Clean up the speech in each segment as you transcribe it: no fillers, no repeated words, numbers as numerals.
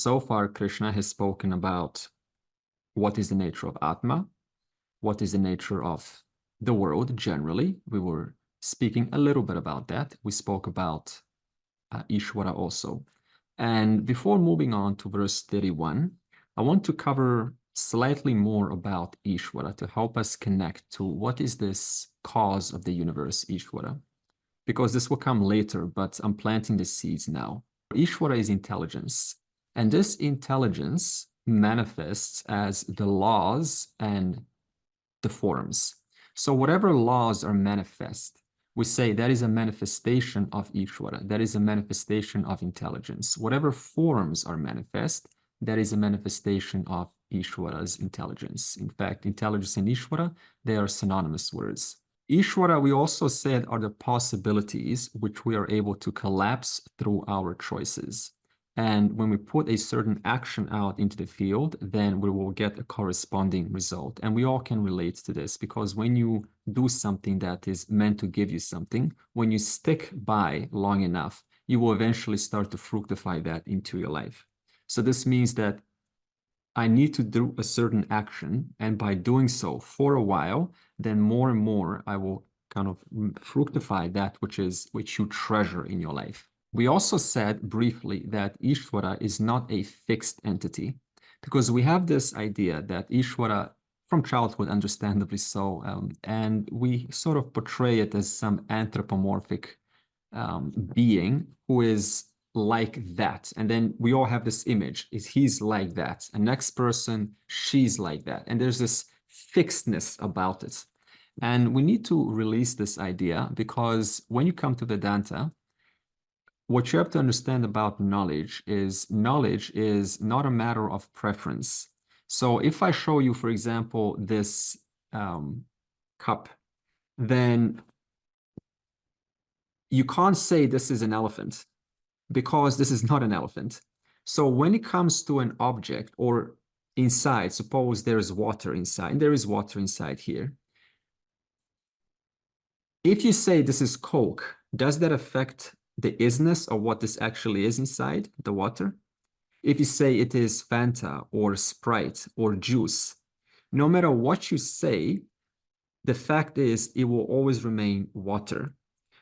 so far, Krishna has spoken about what is the nature of Atma, what is the nature of the world generally. We were speaking a little bit about that. We spoke about Ishvara also. And before moving on to verse 31, I want to cover slightly more about Ishvara to help us connect to what is this cause of the universe, Ishvara, because this will come later, but I'm planting the seeds now. Ishvara is intelligence, and this intelligence manifests as the laws and the forms. So whatever laws are manifest, we say that is a manifestation of Ishvara, that is a manifestation of intelligence. Whatever forms are manifest, that is a manifestation of Ishvara's intelligence. In fact, intelligence and Ishvara, they are synonymous words. Ishvara, we also said, are the possibilities which we are able to collapse through our choices. And when we put a certain action out into the field, then we will get a corresponding result. And we all can relate to this, because when you do something that is meant to give you something, when you stick by long enough, you will eventually start to fructify that into your life. So this means that I need to do a certain action, and by doing so for a while, then more and more I will kind of fructify that which you treasure in your life. We also said briefly that Ishvara is not a fixed entity, because we have this idea that Ishvara, from childhood, understandably so, and we sort of portray it as some anthropomorphic being who is like that. And then we all have this image, is he's like that. And next person, she's like that. And there's this fixedness about it. And we need to release this idea, because when you come to Vedanta, what you have to understand about knowledge is not a matter of preference. So if I show you, for example, this cup, then you can't say this is an elephant, because this is not an elephant. So when it comes to an object or inside, suppose there is water inside, and there is water inside here. If you say this is Coke, does that affect the isness of what this actually is inside the water? If you say it is Fanta or Sprite or juice, no matter what you say, the fact is it will always remain water.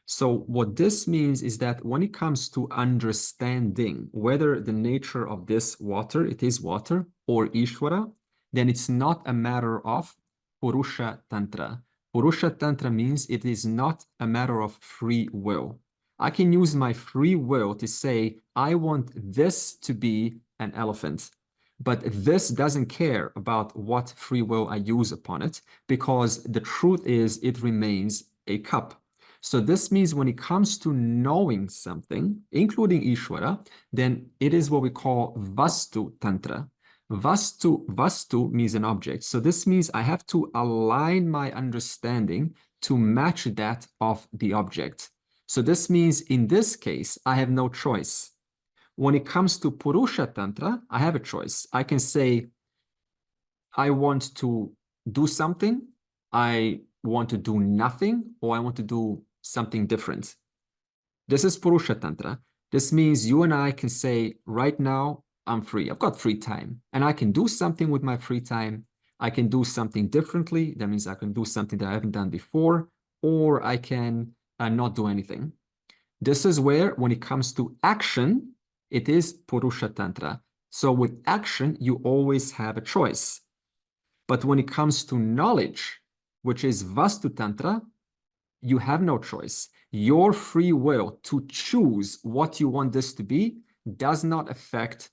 So what this means is that when it comes to understanding whether the nature of this water, it is water, or Ishvara, then it's not a matter of Purusha Tantra. Purusha Tantra means it is not a matter of free will. I can use my free will to say, I want this to be an elephant, but this doesn't care about what free will I use upon it, because the truth is it remains a cup. So this means when it comes to knowing something, including Ishvara, then it is what we call Vastu Tantra. Vastu means an object. So this means I have to align my understanding to match that of the object. So this means in this case, I have no choice. When it comes to Purusha Tantra, I have a choice. I can say, I want to do something, I want to do nothing, or I want to do something different. This is Purusha Tantra. This means you and I can say, right now, I'm free. I've got free time, and I can do something with my free time. I can do something differently. That means I can do something that I haven't done before, or I can not do anything. This is where, when it comes to action, it is Purusha Tantra. So with action, you always have a choice. But when it comes to knowledge, which is Vastu Tantra, you have no choice. Your free will to choose what you want this to be does not affect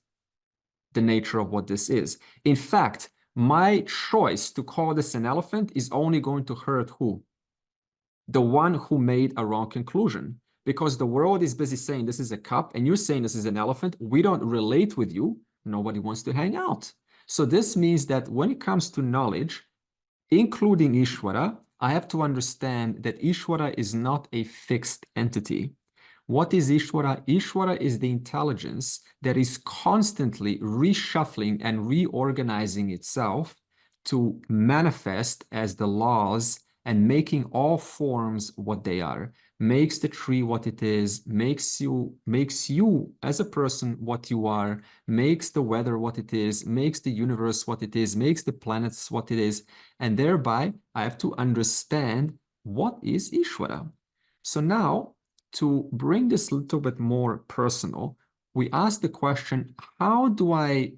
the nature of what this is. In fact, my choice to call this an elephant is only going to hurt who? The one who made a wrong conclusion. Because the world is busy saying this is a cup, and you're saying this is an elephant. We don't relate with you. Nobody wants to hang out. So this means that when it comes to knowledge, including Ishvara, I have to understand that Ishvara is not a fixed entity. What is Ishvara? Ishvara is the intelligence that is constantly reshuffling and reorganizing itself to manifest as the laws and making all forms what they are. makes the tree what it is, makes you as a person what you are, makes the weather what it is, makes the universe what it is, makes the planets what it is. And thereby, I have to understand what is Ishvara. So now, to bring this a little bit more personal, we ask the question, how do I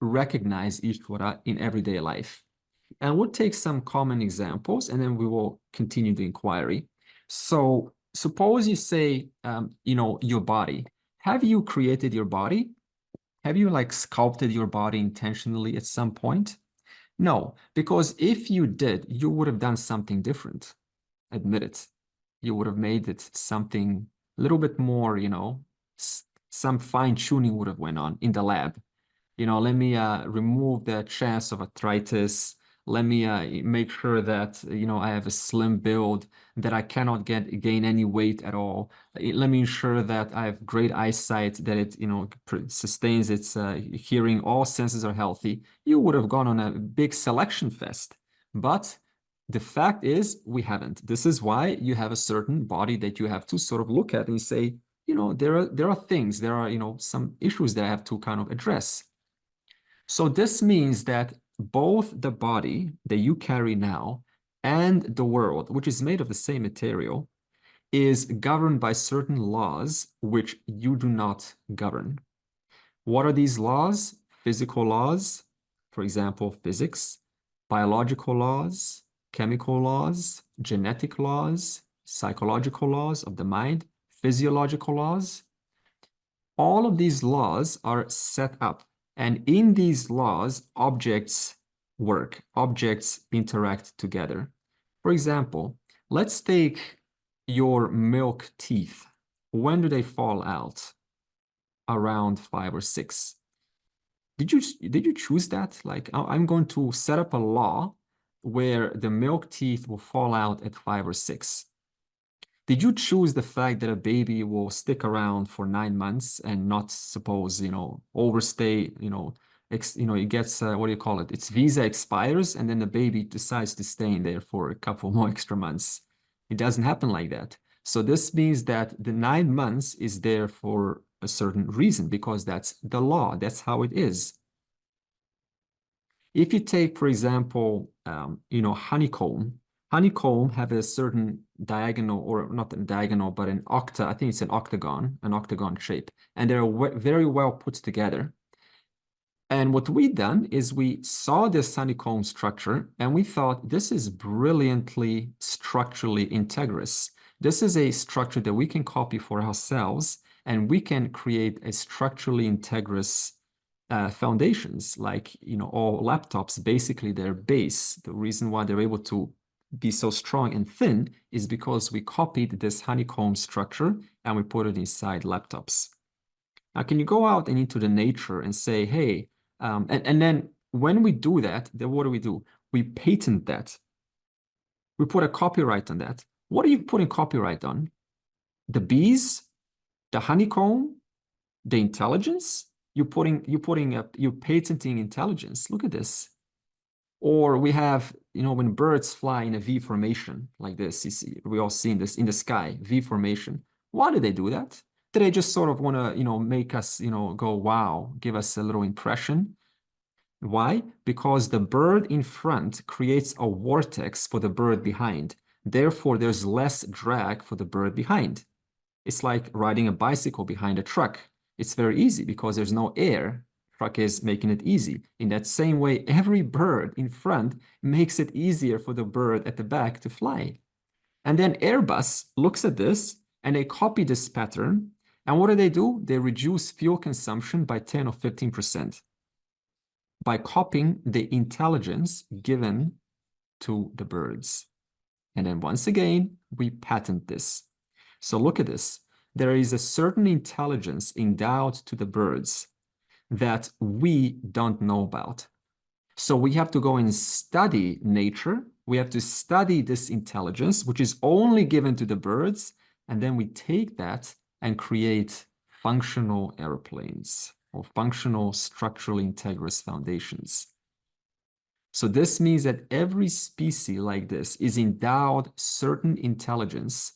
recognize Ishvara in everyday life? And we'll take some common examples and then we will continue the inquiry. So suppose you say, your body. Have you created your body? Have you like sculpted your body intentionally at some point? No, because if you did, you would have done something different. Admit it. You would have made it something a little bit more, some fine tuning would have went on in the lab. Let me remove the chance of arthritis. Let me make sure that, I have a slim build, that I cannot gain any weight at all. Let me ensure that I have great eyesight, that it, sustains its hearing, all senses are healthy. You would have gone on a big selection fest. But the fact is, we haven't. This is why you have a certain body that you have to sort of look at and say, there are things, there are, some issues that I have to kind of address. So this means that both the body that you carry now and the world, which is made of the same material, is governed by certain laws which you do not govern. What are these laws? Physical laws, for example, physics, biological laws, chemical laws, genetic laws, psychological laws of the mind, physiological laws. All of these laws are set up. And in these laws, objects work, objects interact together. For example, let's take your milk teeth. When do they fall out? Around 5 or 6. Did you choose that? Like, I'm going to set up a law where the milk teeth will fall out at 5 or 6. Did you choose the fact that a baby will stick around for 9 months and not suppose, overstay, it gets, what do you call it? Its visa expires and then the baby decides to stay in there for a couple more extra months. It doesn't happen like that. So this means that the 9 months is there for a certain reason because that's the law. That's how it is. If you take, for example, honeycomb have a certain diagonal, or not a diagonal, but I think it's an octagon shape, and they're very well put together. And what we done is we saw this honeycomb structure and we thought this is brilliantly structurally integrous. This is a structure that we can copy for ourselves and we can create a structurally integrous foundations, like, all laptops, basically their base. The reason why they're able to be so strong and thin is because we copied this honeycomb structure and we put it inside laptops. Now, can you go out and into the nature and say, hey, and then when we do that, then what do? We patent that. We put a copyright on that. What are you putting copyright on? The bees, the honeycomb, the intelligence? You're patenting intelligence. Look at this. Or we have, when birds fly in a V formation like this, you see, we all seen this in the sky, V formation. Why do they do that? Do they just sort of want to, make us, go, wow, give us a little impression? Why? Because the bird in front creates a vortex for the bird behind. Therefore, there's less drag for the bird behind. It's like riding a bicycle behind a truck. It's very easy because there's no air. Truck is making it easy. In that same way, every bird in front makes it easier for the bird at the back to fly. And then Airbus looks at this and they copy this pattern. And what do? They reduce fuel consumption by 10 or 15% by copying the intelligence given to the birds. And then once again, we patent this. So look at this. There is a certain intelligence endowed to the birds that we don't know about. So we have to go and study nature. We have to study this intelligence, which is only given to the birds. And then we take that and create functional airplanes or functional structurally integrous foundations. So this means that every species like this is endowed certain intelligence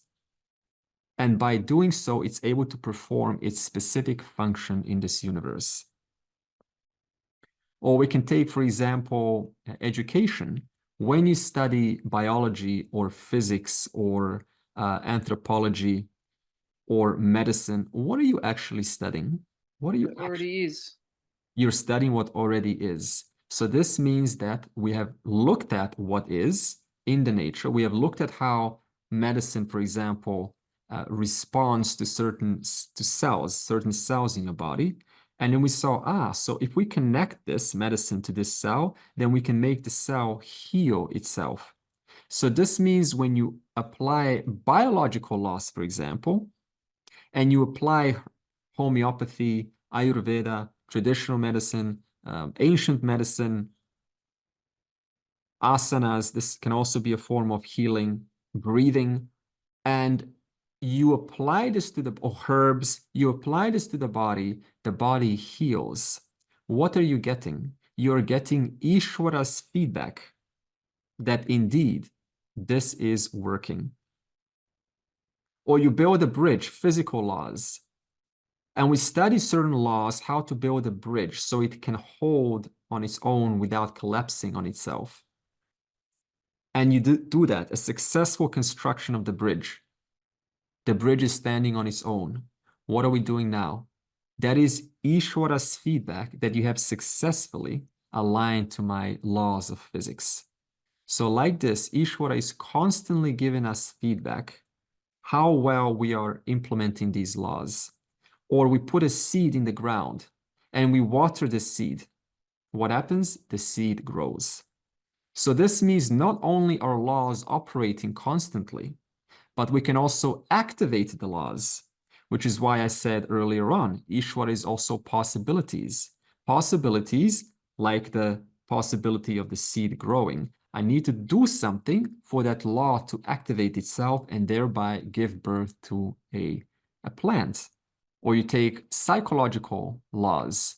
And by doing so, it's able to perform its specific function in this universe. Or we can take, for example, education. When you study biology or physics or anthropology or medicine, what are you actually studying? What are you It already is. You're studying what already is. So this means that we have looked at what is in the nature. We have looked at how medicine, for example, responds to certain cells in your body. And then we saw, so if we connect this medicine to this cell, then we can make the cell heal itself. So this means when you apply biological laws, for example, and you apply homeopathy, Ayurveda, traditional medicine, ancient medicine, asanas, this can also be a form of healing, breathing, and you apply this to the herbs, you apply this to the body heals. What are you getting? You're getting Ishwara's feedback that indeed this is working. Or you build a bridge, physical laws. And we study certain laws, how to build a bridge so it can hold on its own without collapsing on itself. And you do that, a successful construction of the bridge. The bridge is standing on its own. What are we doing now? That is Ishwara's feedback that you have successfully aligned to my laws of physics. So like this, Ishwara is constantly giving us feedback how well we are implementing these laws. Or we put a seed in the ground and we water the seed. What happens? The seed grows. So this means not only are laws operating constantly, but we can also activate the laws, which is why I said earlier on, Ishwara is also possibilities. Possibilities like the possibility of the seed growing. I need to do something for that law to activate itself and thereby give birth to a plant. Or you take psychological laws.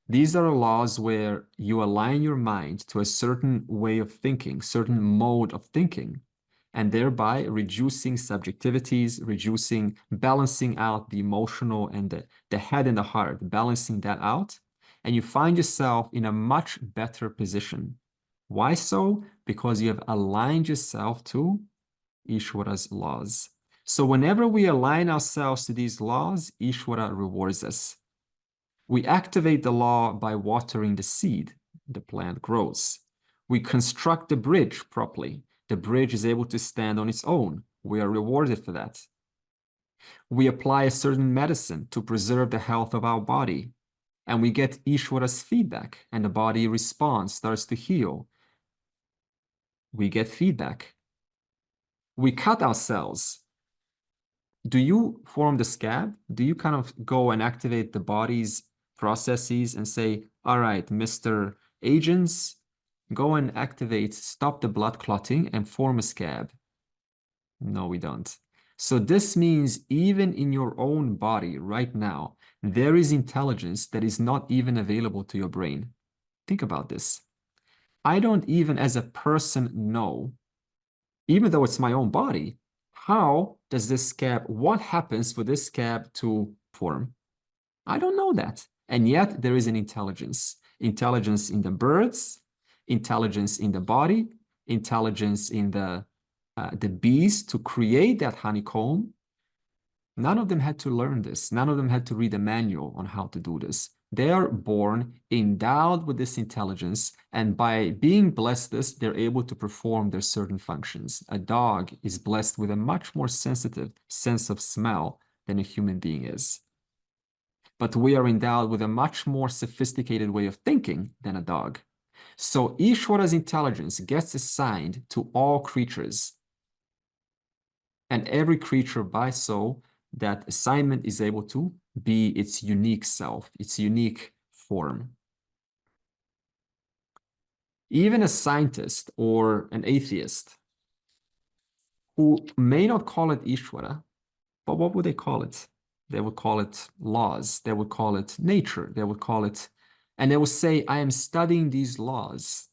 These are laws where you align your mind to a certain way of thinking, certain mode of thinking, and thereby reducing subjectivities, balancing out the emotional and the head and the heart, balancing that out. And you find yourself in a much better position. Why so? Because you have aligned yourself to Ishwara's laws. So whenever we align ourselves to these laws, Ishwara rewards us. We activate the law by watering the seed. The plant grows. We construct the bridge properly. The bridge is able to stand on its own. We are rewarded for that. We apply a certain medicine to preserve the health of our body. And we get Ishwara's feedback, and the body responds, starts to heal. We get feedback. We cut ourselves. Do you form the scab? Do you kind of go and activate the body's processes and say, all right, Mr. Agents, go and activate, stop the blood clotting and form a scab? No, we don't. So this means even in your own body right now, there is intelligence that is not even available to your brain. Think about this. I don't even as a person know, even though it's my own body, how does this scab, what happens for this scab to form? I don't know that. And yet there is an intelligence. Intelligence in the birds, intelligence in the body, intelligence in the bees to create that honeycomb. None of them had to learn this. None of them had to read a manual on how to do this. They are born endowed with this intelligence, and by being blessed this, they're able to perform their certain functions. A dog is blessed with a much more sensitive sense of smell than a human being is. But we are endowed with a much more sophisticated way of thinking than a dog. So Ishwara's intelligence gets assigned to all creatures. And every creature by so that assignment is able to be its unique self, its unique form. Even a scientist or an atheist who may not call it Ishwara, but what would they call it? They would call it laws. They would call it nature. They would call it, and they would say, I am studying these laws.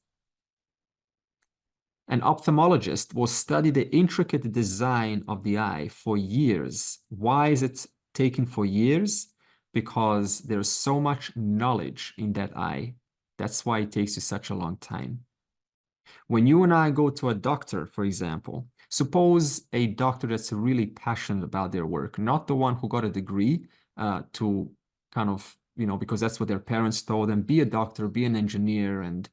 An ophthalmologist will study the intricate design of the eye for years. Why is it taking for years? Because there's so much knowledge in that eye. That's why it takes you such a long time. When you and I go to a doctor, for example, suppose a doctor that's really passionate about their work, not the one who got a degree to kind of, because that's what their parents told them, be a doctor, be an engineer, and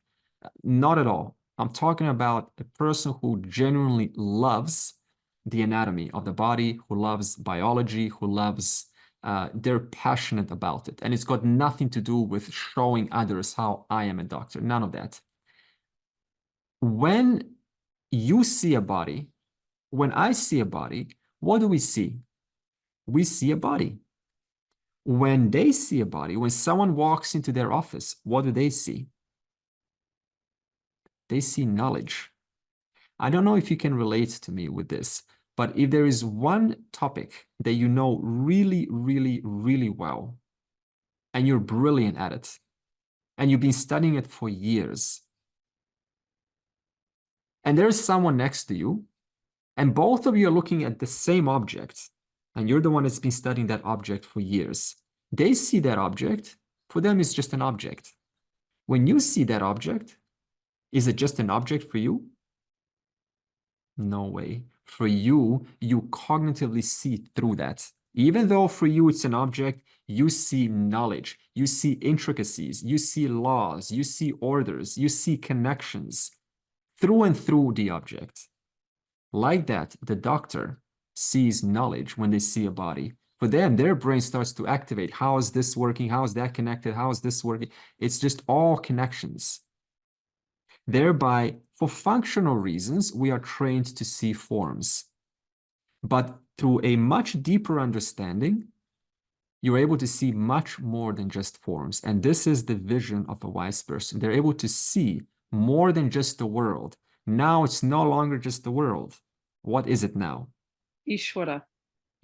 not at all. I'm talking about a person who genuinely loves the anatomy of the body, who loves biology, who loves, they're passionate about it. And it's got nothing to do with showing others how I am a doctor, none of that. When you see a body, when I see a body, what do we see? We see a body. When they see a body, when someone walks into their office, what do they see? They see knowledge. I don't know if you can relate to me with this, but if there is one topic that you know really, really, really well, and you're brilliant at it, and you've been studying it for years, and there's someone next to you, and both of you are looking at the same object, and you're the one that's been studying that object for years. They see that object, for them it's just an object. When you see that object, is it just an object for you? No way. For you, you cognitively see through that. Even though for you it's an object, you see knowledge, you see intricacies, you see laws, you see orders, you see connections through and through the object. Like that, the doctor sees knowledge when they see a body. For them, their brain starts to activate. How is this working? How is that connected? How is this working? It's just all connections. Thereby, for functional reasons, we are trained to see forms. But through a much deeper understanding, you're able to see much more than just forms. And this is the vision of a wise person. They're able to see more than just the world. Now it's no longer just the world. What is it now? Ishvara.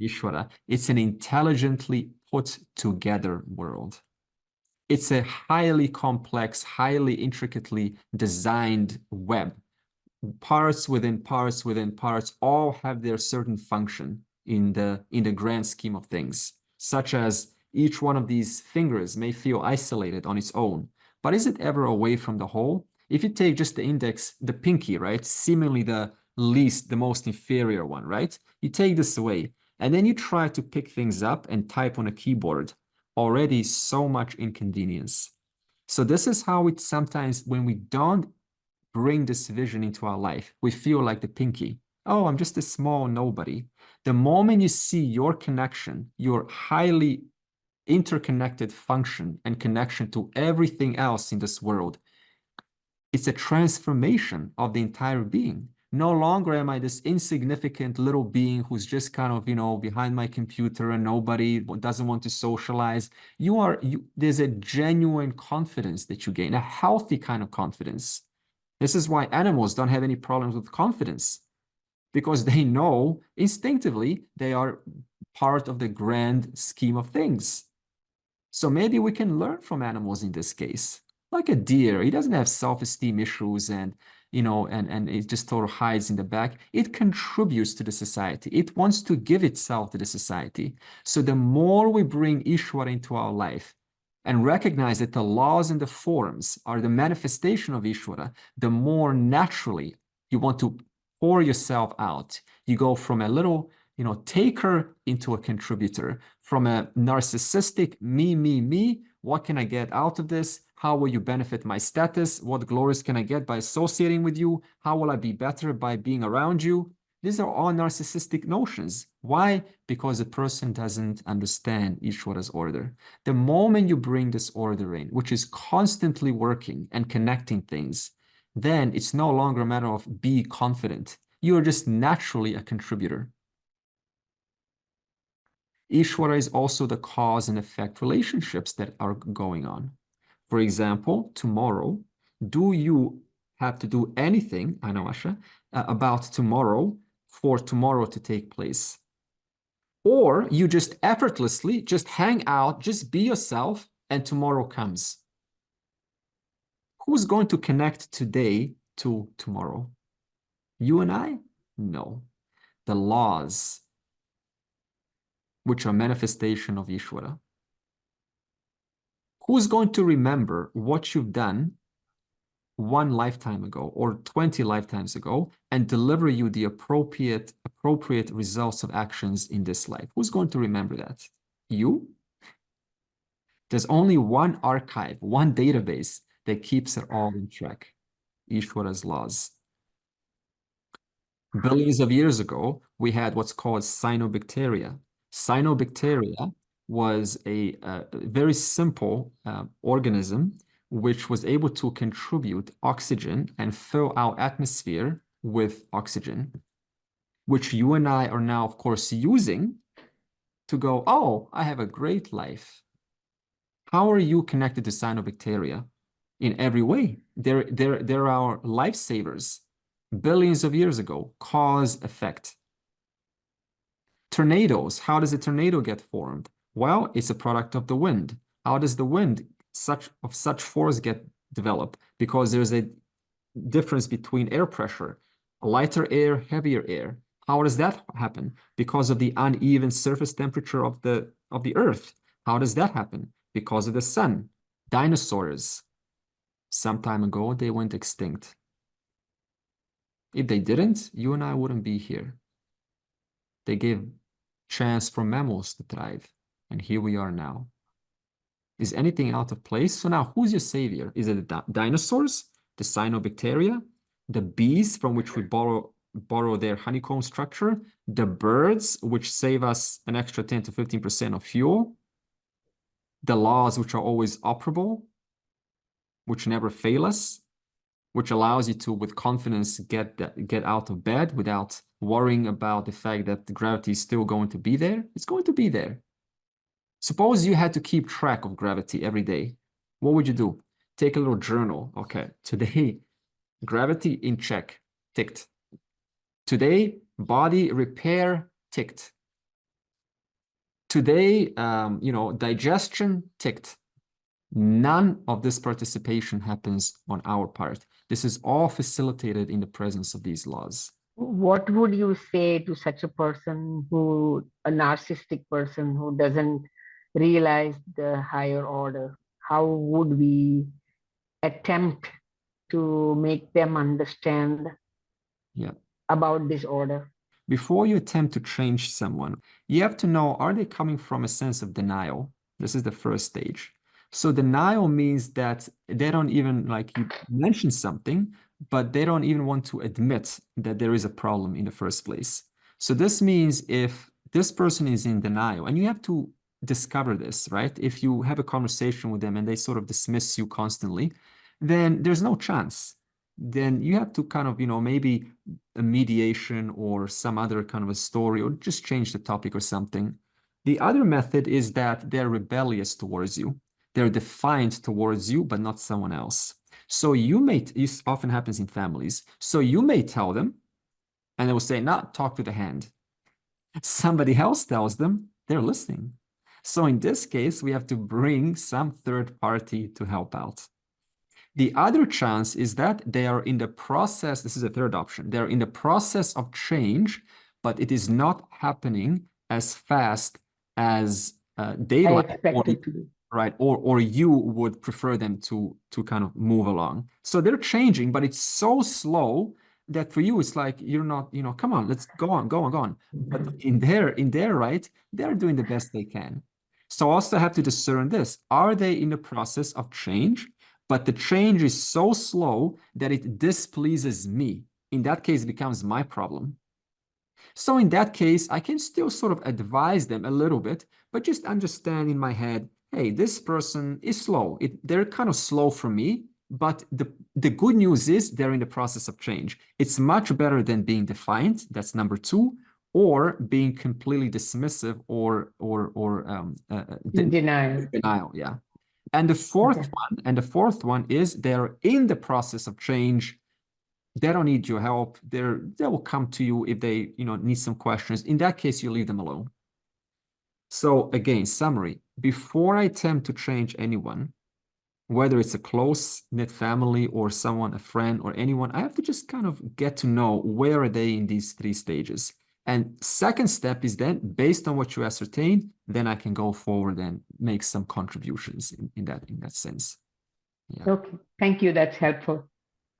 Ishvara. It's an intelligently put together world. It's a highly complex, highly intricately designed web. Parts within parts within parts all have their certain function in the grand scheme of things, such as each one of these fingers may feel isolated on its own, but is it ever away from the whole? If you take just the index, the pinky, right, seemingly the least, the most inferior one, right? You take this away, and then you try to pick things up and type on a keyboard. Already so much inconvenience. So this is how it sometimes, when we don't bring this vision into our life, we feel like the pinky. Oh, I'm just a small nobody. The moment you see your connection, your highly interconnected function and connection to everything else in this world, it's a transformation of the entire being. No longer am I this insignificant little being who's just kind of, behind my computer and nobody doesn't want to socialize. There's a genuine confidence that you gain, a healthy kind of confidence. This is why animals don't have any problems with confidence, because they know instinctively they are part of the grand scheme of things. So maybe we can learn from animals in this case. Like a deer, he doesn't have self-esteem issues and it just sort of hides in the back. It contributes to the society. It wants to give itself to the society. So the more we bring Ishvara into our life and recognize that the laws and the forms are the manifestation of Ishvara, the more naturally you want to pour yourself out. You go from a little taker into a contributor, from a narcissistic me, what can I get out of this? How will you benefit my status? What glories can I get by associating with you? How will I be better by being around you? These are all narcissistic notions. Why? Because a person doesn't understand Ishvara's order. The moment you bring this order in, which is constantly working and connecting things, then it's no longer a matter of be confident. You are just naturally a contributor. Ishvara is also the cause and effect relationships that are going on. For example, tomorrow, do you have to do anything, I know, Asha, about tomorrow for tomorrow to take place? Or you just effortlessly just hang out, just be yourself, and tomorrow comes. Who's going to connect today to tomorrow? You and I? No. The laws, which are manifestation of Ishvara. Who's going to remember what you've done one lifetime ago or 20 lifetimes ago and deliver you the appropriate results of actions in this life? Who's going to remember that? You? There's only one archive, one database that keeps it all in track. Ishvara's laws. Billions of years ago, we had what's called cyanobacteria. Cyanobacteria was a very simple organism which was able to contribute oxygen and fill our atmosphere with oxygen, which you and I are now, of course, using to go, oh, I have a great life. How are you connected to cyanobacteria? In every way. They're our lifesavers. Billions of years ago, cause effect. Tornadoes, how does a tornado get formed? Well, it's a product of the wind. How does the wind of such force get developed? Because there's a difference between air pressure, lighter air, heavier air. How does that happen? Because of the uneven surface temperature of the earth. How does that happen? Because of the sun. Dinosaurs, some time ago, they went extinct. If they didn't, you and I wouldn't be here. They gave chance for mammals to thrive, and here we are now. Is anything out of place? So now, who's your savior? Is it the dinosaurs, the cyanobacteria, the bees from which we borrow their honeycomb structure, the birds which save us an extra 10 to 15% of fuel, the laws which are always operable, which never fail us, which allows you to, with confidence, get out of bed without worrying about the fact that the gravity is still going to be there. It's going to be there. Suppose you had to keep track of gravity every day. What would you do? Take a little journal. Okay, today, gravity in check, ticked. Today, body repair, ticked. Today, digestion, ticked. None of this participation happens on our part. This is all facilitated in the presence of these laws. What would you say to such a person a narcissistic person who doesn't realize the higher order? How would we attempt to make them understand about this order? Before you attempt to change someone, you have to know, are they coming from a sense of denial? This is the first stage. So denial means that they don't even, like, you mention something, but they don't even want to admit that there is a problem in the first place. So this means if this person is in denial, and you have to discover this, right? If you have a conversation with them and they sort of dismiss you constantly, then there's no chance. Then you have to kind of, maybe a mediation or some other kind of a story, or just change the topic or something. The other method is that they're rebellious towards you. They're defiant towards you, but not someone else. So this often happens in families. So you may tell them, and they will say, "No, talk to the hand." Somebody else tells them, they're listening. So in this case, we have to bring some third party to help out. The other chance is that they are in the process, this is a third option, they're in the process of change, but it is not happening as fast as they like, right? Or you would prefer them to kind of move along. So they're changing, but it's so slow that for you, it's like, you're not, come on, let's go on. But in their right, they're doing the best they can. So also have to discern this. Are they in the process of change? But the change is so slow that it displeases me. In that case, it becomes my problem. So in that case, I can still sort of advise them a little bit, but just understand in my head, hey, this person is slow. They're kind of slow for me, but the good news is they're in the process of change. It's much better than being defiant. That's number two, or being completely dismissive or denial. Denial, yeah. And the fourth one is they're in the process of change. They don't need your help. They will come to you if they, need some questions. In that case, you leave them alone. So again, summary, before I attempt to change anyone, whether it's a close-knit family or someone, a friend or anyone, I have to just kind of get to know where are they in these 3 stages. And second step is then, based on what you ascertain, then I can go forward and make some contributions in that sense. Yeah. Okay, thank you. That's helpful.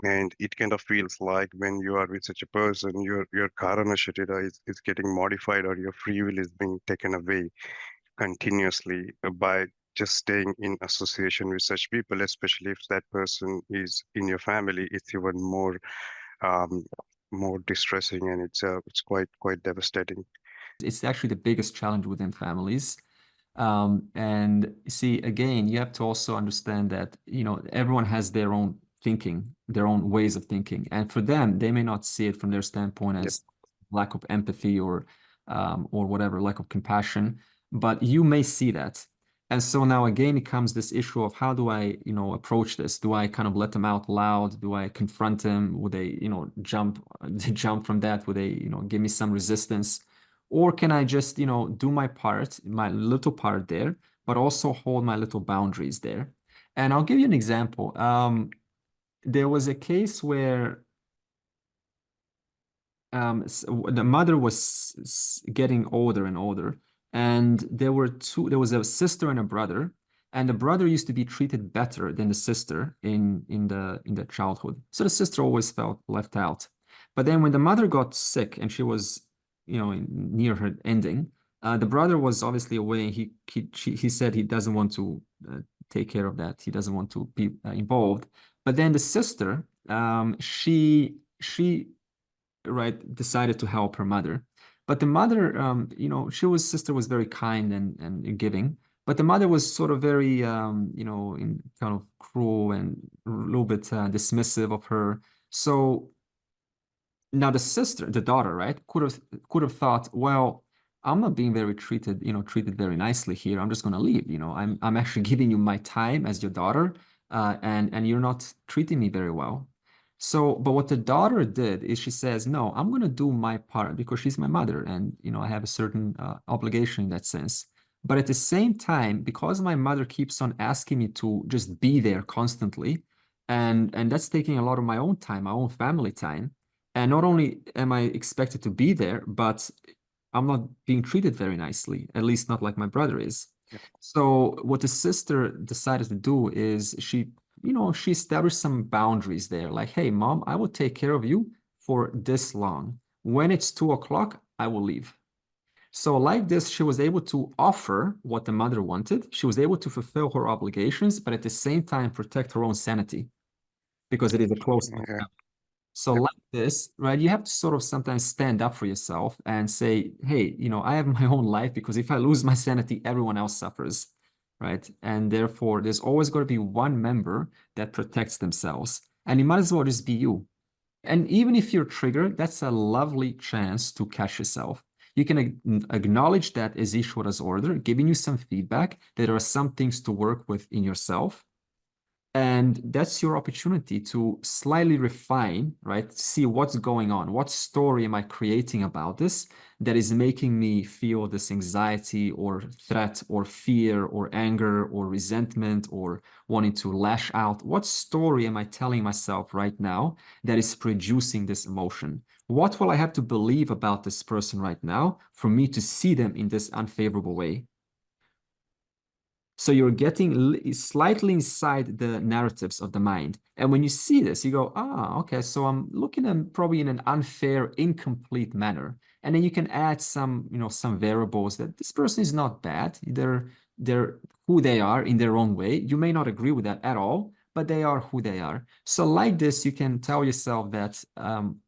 And it kind of feels like when you are with such a person, your karana sharira is getting modified, or your free will is being taken away continuously by just staying in association with such people, especially if that person is in your family. It's even um, more distressing, and it's quite devastating. It's actually the biggest challenge within families. And see, again, you have to also understand that, you know, everyone has their own thinking, their own ways of thinking. And for them, they may not see it from their standpoint as lack of empathy or whatever, lack of compassion, but you may see that. And so now again, it comes this issue of how do I, you know, approach this? Do I kind of let them out loud? Do I confront them? Would they, you know, jump from that? Would they, you know, give me some resistance? Or can I just, you know, do my part, my little part there, but also hold my little boundaries there? And I'll give you an example. There was a case where the mother was getting older and older, and there was a sister and a brother, and the brother used to be treated better than the sister in the childhood. So the sister always felt left out. But then when the mother got sick and she was, you know, near her ending, the brother was obviously away. He said he doesn't want to take care of that. He doesn't want to be involved. But then the sister, she right, decided to help her mother. But the mother, you know, sister was very kind and giving, but the mother was sort of very, you know, kind of cruel and a little bit dismissive of her. So now the daughter, right, could have thought, well, I'm not being treated very nicely here. I'm just going to leave. You know, I'm actually giving you my time as your daughter, and you're not treating me very well. So, but what the daughter did is she says, no, I'm going to do my part because she's my mother, and you know I have a certain obligation in that sense. But at the same time, because my mother keeps on asking me to just be there constantly, and that's taking a lot of my own time, my own family time. And not only am I expected to be there, but I'm not being treated very nicely, at least not like my brother is. Yep. So what the sister decided to do is she established some boundaries there. Like, hey, mom, I will take care of you for this long. When it's 2 o'clock, I will leave. So like this, she was able to offer what the mother wanted. She was able to fulfill her obligations, but at the same time, protect her own sanity because it is a close family. So like this, right, you have to sort of sometimes stand up for yourself and say, hey, you know, I have my own life because if I lose my sanity, everyone else suffers, right? And therefore, there's always going to be one member that protects themselves. And it might as well just be you. And even if you're triggered, that's a lovely chance to catch yourself. You can acknowledge that as Ishwara's order, giving you some feedback that there are some things to work with in yourself. And that's your opportunity to slightly refine, right? See what's going on. What story am I creating about this that is making me feel this anxiety or threat or fear or anger or resentment or wanting to lash out? What story am I telling myself right now that is producing this emotion? What will I have to believe about this person right now for me to see them in this unfavorable way? So you're getting slightly inside the narratives of the mind. And when you see this, you go, okay, so I'm looking at them probably in an unfair, incomplete manner. And then you can add some variables that this person is not bad. They're who they are in their own way. You may not agree with that at all, but they are who they are. So like this, you can tell yourself that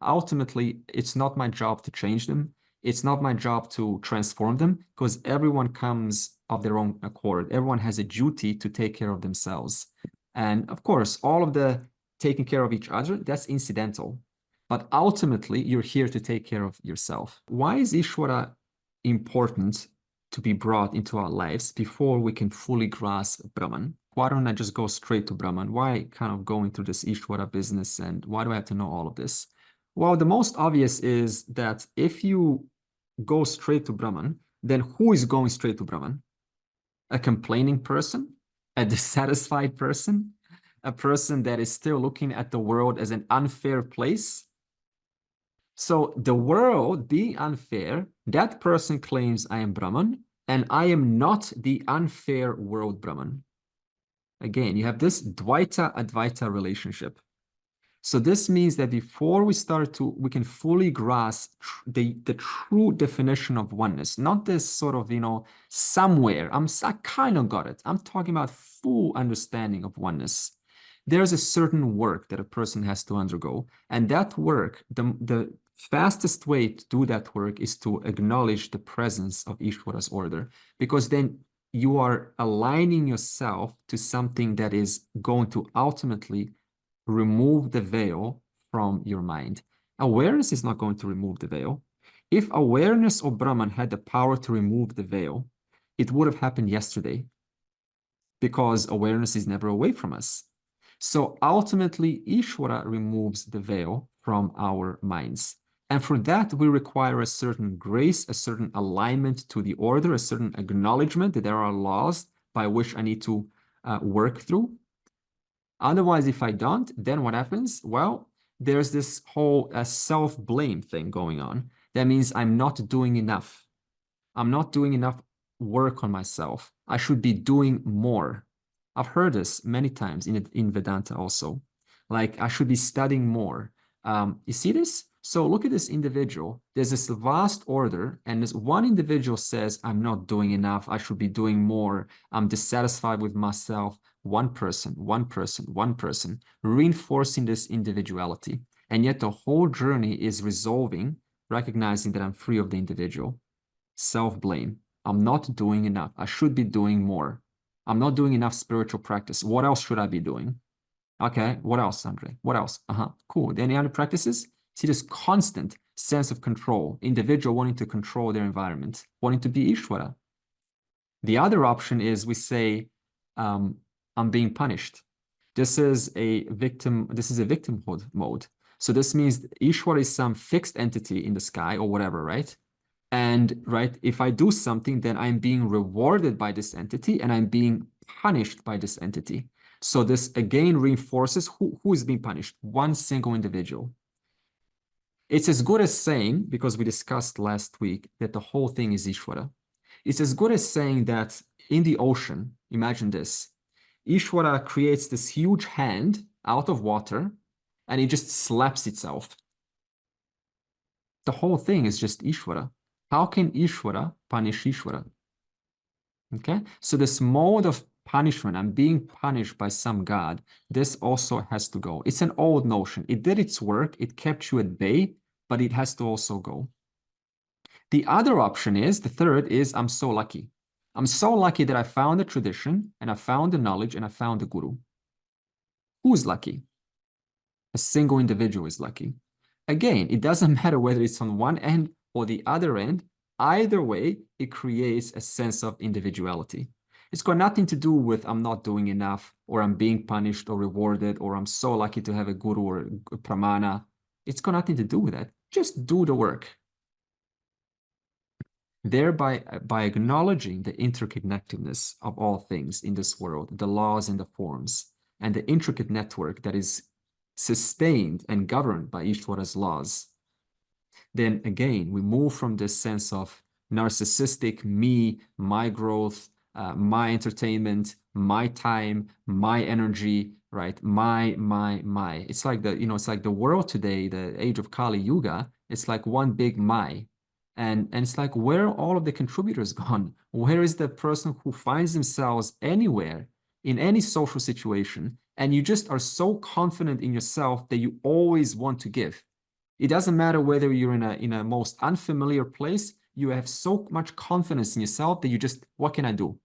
ultimately, it's not my job to change them. It's not my job to transform them because everyone comes of their own accord. Everyone has a duty to take care of themselves. And of course, all of the taking care of each other, that's incidental. But ultimately, you're here to take care of yourself. Why is Ishvara important to be brought into our lives before we can fully grasp Brahman? Why don't I just go straight to Brahman? Why kind of going through this Ishvara business, and why do I have to know all of this? Well, the most obvious is that if you go straight to Brahman, then who is going straight to Brahman? A complaining person, a dissatisfied person, a person that is still looking at the world as an unfair place. So the world being unfair, that person claims I am Brahman, and I am not the unfair world Brahman. Again, you have this Dvaita-Advaita relationship. So this means that before we can fully grasp the true definition of oneness, not this sort of, somewhere, I kind of got it. I'm talking about full understanding of oneness. There's a certain work that a person has to undergo. And that work, the fastest way to do that work is to acknowledge the presence of Ishvara's order, because then you are aligning yourself to something that is going to ultimately remove the veil from your mind. Awareness is not going to remove the veil. If awareness of Brahman had the power to remove the veil, it would have happened yesterday, because awareness is never away from us. So ultimately, Ishvara removes the veil from our minds. And for that, we require a certain grace, a certain alignment to the order, a certain acknowledgement that there are laws by which I need to work through. Otherwise, if I don't, then what happens? Well, there's this whole self-blame thing going on. That means I'm not doing enough. I'm not doing enough work on myself. I should be doing more. I've heard this many times in Vedanta also. Like, I should be studying more. You see this? So look at this individual. There's this vast order, and this one individual says, I'm not doing enough. I should be doing more. I'm dissatisfied with myself. One person, reinforcing this individuality. And yet the whole journey is resolving, recognizing that I'm free of the individual. Self-blame. I'm not doing enough. I should be doing more. I'm not doing enough spiritual practice. What else should I be doing? Okay, what else, Andre? What else? Cool. Any other practices? See this constant sense of control, individual wanting to control their environment, wanting to be Ishvara. The other option is we say, I'm being punished. This is a victimhood mode. So this means Ishvara is some fixed entity in the sky or whatever, right? And if I do something, then I'm being rewarded by this entity and I'm being punished by this entity. So this again reinforces who is being punished? One single individual. It's as good as saying, because we discussed last week, that the whole thing is Ishvara. It's as good as saying that in the ocean, imagine this, Ishvara creates this huge hand out of water and it just slaps itself. The whole thing is just Ishvara. How can Ishvara punish Ishvara? Okay, so this mode of punishment, I'm being punished by some god, this also has to go. It's an old notion. It did its work, it kept you at bay, but it has to also go. The other option is, the third is, I'm so lucky. I'm so lucky that I found a tradition and I found the knowledge and I found the guru. Who's lucky? A single individual is lucky. Again, it doesn't matter whether it's on one end or the other end. Either way, it creates a sense of individuality. It's got nothing to do with I'm not doing enough, or I'm being punished or rewarded, or I'm so lucky to have a guru or a pramana. It's got nothing to do with that. Just do the work. Thereby, by acknowledging the interconnectedness of all things in this world, the laws and the forms, and the intricate network that is sustained and governed by Ishvara's laws, then again, we move from this sense of narcissistic me, my growth, my entertainment, my time, my energy, right? My. It's like it's like the world today, the age of Kali Yuga, it's like one big my. And it's like, where are all of the contributors gone? Where is the person who finds themselves anywhere in any social situation, and you just are so confident in yourself that you always want to give? It doesn't matter whether you're in a most unfamiliar place, you have so much confidence in yourself that you just, what can I do?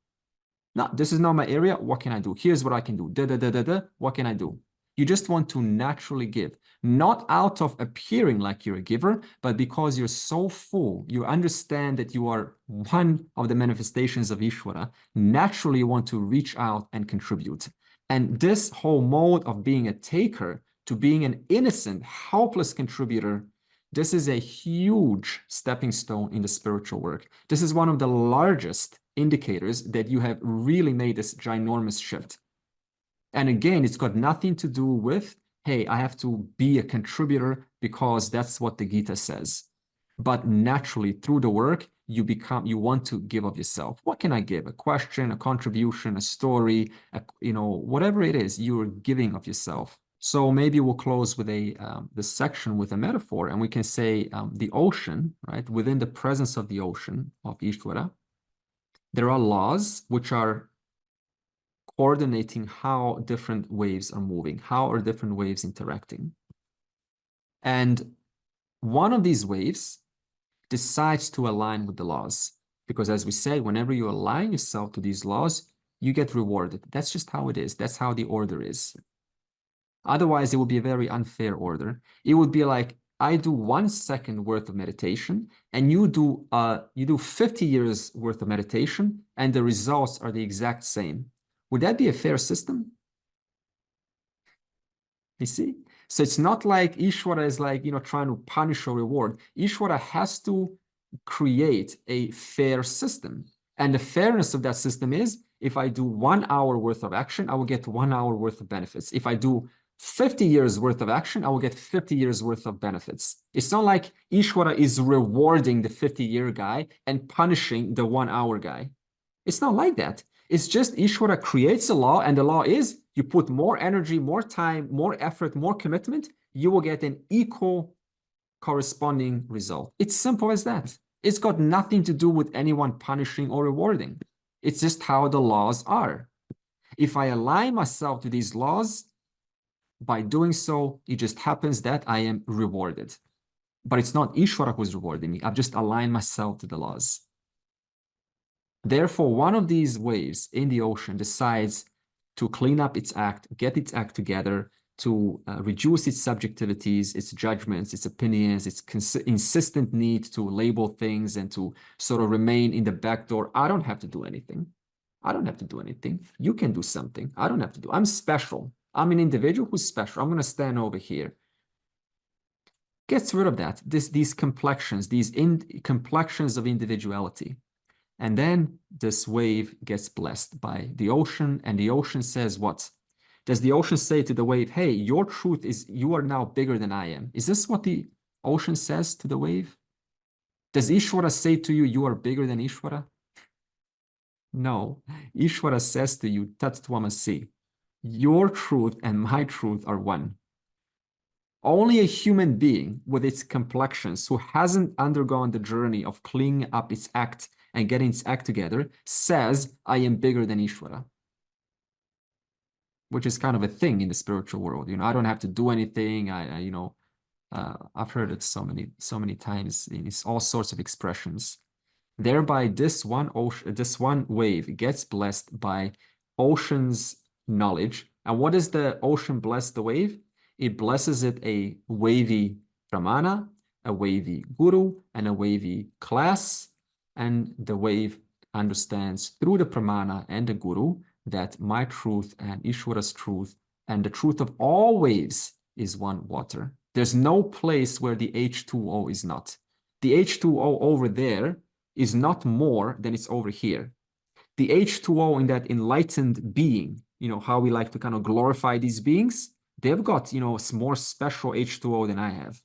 No, this is not my area. What can I do? Here's what I can do. What can I do? You just want to naturally give, not out of appearing like you're a giver, but because you're so full, you understand that you are one of the manifestations of Ishvara. Naturally, you want to reach out and contribute. And this whole mode of being a taker to being an innocent, helpless contributor, this is a huge stepping stone in the spiritual work. This is one of the largest indicators that you have really made this ginormous shift. And again, it's got nothing to do with, hey, I have to be a contributor because that's what the Gita says. But naturally, through the work, you want to give of yourself. What can I give? A question, a contribution, a story, whatever it is, you're giving of yourself. So maybe we'll close with this section with a metaphor, and we can say the ocean, right? Within the presence of the ocean, of Ishvara, there are laws which are coordinating how different waves are moving, how are different waves interacting. And one of these waves decides to align with the laws. Because as we say, whenever you align yourself to these laws, you get rewarded. That's just how it is. That's how the order is. Otherwise, it would be a very unfair order. It would be like, I do 1 second worth of meditation, and you do 50 years worth of meditation, and the results are the exact same. Would that be a fair system? You see? So it's not like Ishvara is like, trying to punish or reward. Ishvara has to create a fair system. And the fairness of that system is, if I do 1 hour worth of action, I will get 1 hour worth of benefits. If I do 50 years worth of action, I will get 50 years worth of benefits. It's not like Ishvara is rewarding the 50-year guy and punishing the 1 hour guy. It's not like that. It's just Ishvara creates a law, and the law is you put more energy, more time, more effort, more commitment, you will get an equal corresponding result. It's simple as that. It's got nothing to do with anyone punishing or rewarding. It's just how the laws are. If I align myself to these laws, by doing so, it just happens that I am rewarded. But it's not Ishvara who's rewarding me. I've just aligned myself to the laws. Therefore, one of these waves in the ocean decides to clean up its act, get its act together, to reduce its subjectivities, its judgments, its opinions, its insistent need to label things and to sort of remain in the back door. I don't have to do anything. I don't have to do anything. You can do something. I don't have to do. I'm special. I'm an individual who's special. I'm going to stand over here. Gets rid of that. These complexions, complexions of individuality. And then this wave gets blessed by the ocean, and the ocean says what? Does the ocean say to the wave, hey, your truth is you are now bigger than I am? Is this what the ocean says to the wave? Does Ishvara say to you, you are bigger than Ishvara? No. Ishvara says to you, Tat Tvamasi, your truth and my truth are one. Only a human being with its complexions who hasn't undergone the journey of cleaning up its act and getting its act together says, I am bigger than Ishvara. Which is kind of a thing in the spiritual world. I don't have to do anything. I've heard it so many times in all sorts of expressions. Thereby, this one wave gets blessed by ocean's knowledge. And what does the ocean bless the wave? It blesses it a wavy pramana, a wavy guru, and a wavy class. And the wave understands through the pramana and the guru that my truth and Ishvara's truth and the truth of all waves is one water. There's no place where the H2O is not. The H2O over there is not more than it's over here. The H2O in that enlightened being, how we like to kind of glorify these beings, they've got, more special H2O than I have.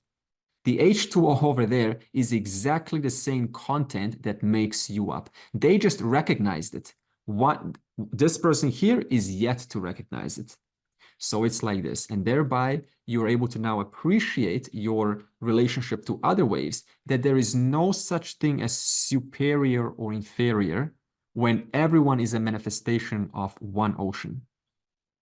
The H2O over there is exactly the same content that makes you up. They just recognized it. This person here is yet to recognize it. So it's like this. And thereby, you're able to now appreciate your relationship to other waves, that there is no such thing as superior or inferior when everyone is a manifestation of one ocean.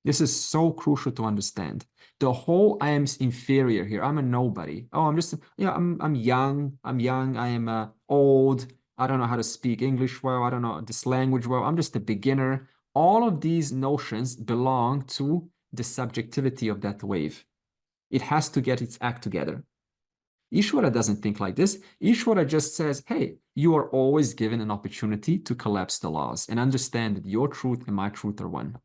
This is so crucial to understand. The whole I am inferior here. I'm a nobody. Oh, I'm just, I'm young. I am old. I don't know how to speak English well. I don't know this language well. I'm just a beginner. All of these notions belong to the subjectivity of that wave. It has to get its act together. Ishvara doesn't think like this. Ishvara just says, hey, you are always given an opportunity to collapse the laws and understand that your truth and my truth are one.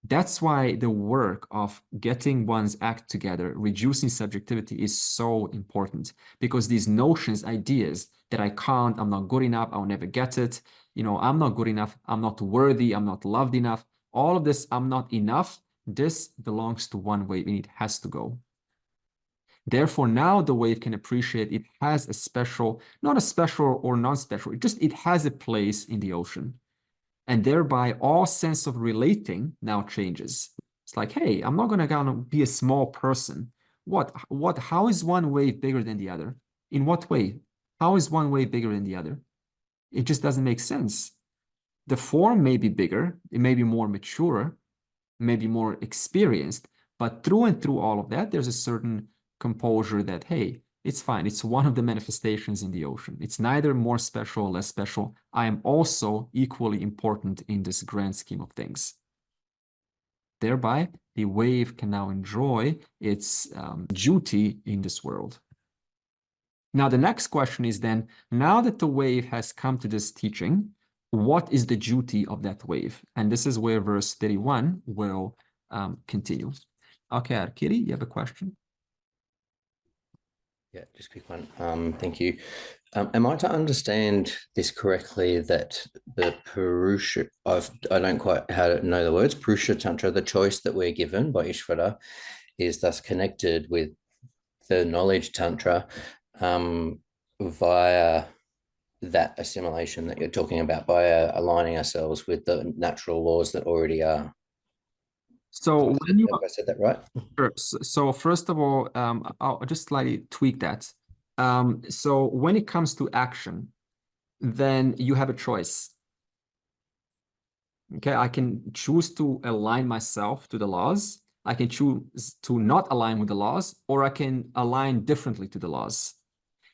That's why the work of getting one's act together, reducing subjectivity is so important, because these notions, ideas that I can't, I'm not good enough, I'll never get it, you know, I'm not good enough, I'm not worthy, I'm not loved enough, all of this, I'm not enough, this belongs to one wave and it has to go. Therefore, now the wave can appreciate it has a special, not a special or non-special, it has a place in the ocean. And thereby all sense of relating now changes. It's like, hey, I'm not gonna be a small person. How is one wave bigger than the other? In what way? How is one wave bigger than the other? It just doesn't make sense. The form may be bigger, it may be more mature, maybe more experienced, but through and through all of that, there's a certain composure that, hey, it's fine. It's one of the manifestations in the ocean. It's neither more special or less special. I am also equally important in this grand scheme of things. Thereby, the wave can now enjoy its duty in this world. Now, the next question is then, now that the wave has come to this teaching, what is the duty of that wave? And this is where verse 31 will continue. Okay, Arkiri, you have a question? Yeah, just a quick one. Thank you. Am I to understand this correctly that the Purusha, I don't quite how to know the words, Purusha Tantra, the choice that we're given by Ishvara is thus connected with the knowledge Tantra via that assimilation that you're talking about, by aligning ourselves with the natural laws that already are? So when you have I said that right? Sure. So first of all, I'll just slightly tweak that. So when it comes to action, then you have a choice. Okay, I can choose to align myself to the laws. I can choose to not align with the laws, or I can align differently to the laws.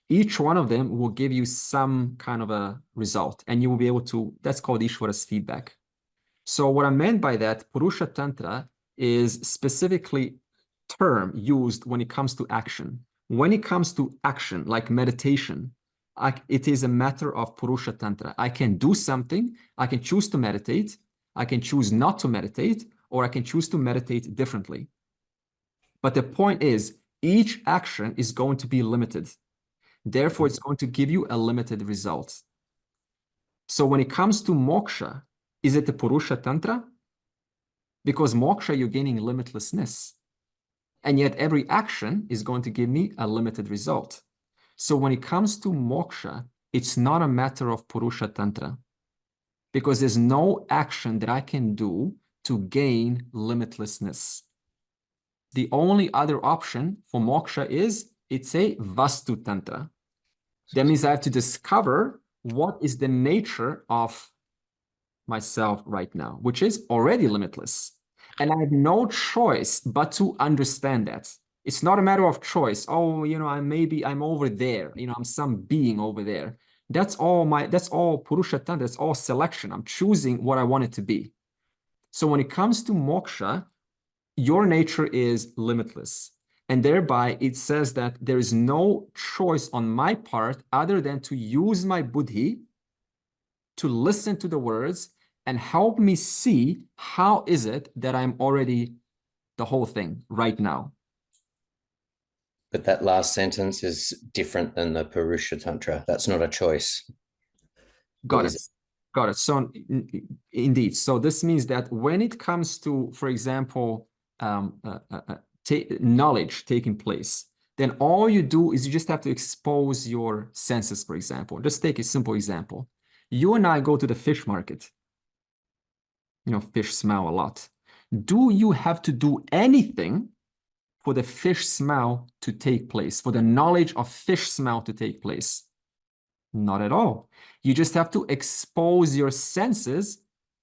Each one of them will give you some kind of a result, and you will be able to, that's called Ishvara's feedback. So what I meant by that, Purusha Tantra is specifically term used when it comes to action. When it comes to action, like meditation, it is a matter of Purusha Tantra. I can do something, I can choose to meditate, I can choose not to meditate, or I can choose to meditate differently. But the point is, each action is going to be limited. Therefore, it's going to give you a limited result. So when it comes to moksha, is it the Purusha Tantra? Because moksha, you're gaining limitlessness. And yet every action is going to give me a limited result. So when it comes to moksha, it's not a matter of Purusha Tantra, because there's no action that I can do to gain limitlessness. The only other option for moksha is, it's a Vastu Tantra. That means I have to discover what is the nature of myself right now, which is already limitless. And I have no choice but to understand that. It's not a matter of choice. Oh, you know, I'm over there. You know, I'm some being over there. That's all Purusha Tantra. That's all selection. I'm choosing what I want it to be. So when it comes to moksha, your nature is limitless. And thereby it says that there is no choice on my part other than to use my buddhi to listen to the words and help me see how is it that I'm already the whole thing right now. But that last sentence is different than the Purusha Tantra. That's not a choice. Got it. Got it. So indeed. So this means that when it comes to, for example, knowledge taking place, then all you do is you just have to expose your senses, for example. Just take a simple example. You and I go to the fish market. You know, fish smell a lot. Do you have to do anything for the fish smell to take place, for the knowledge of fish smell to take place? Not at all. You just have to expose your senses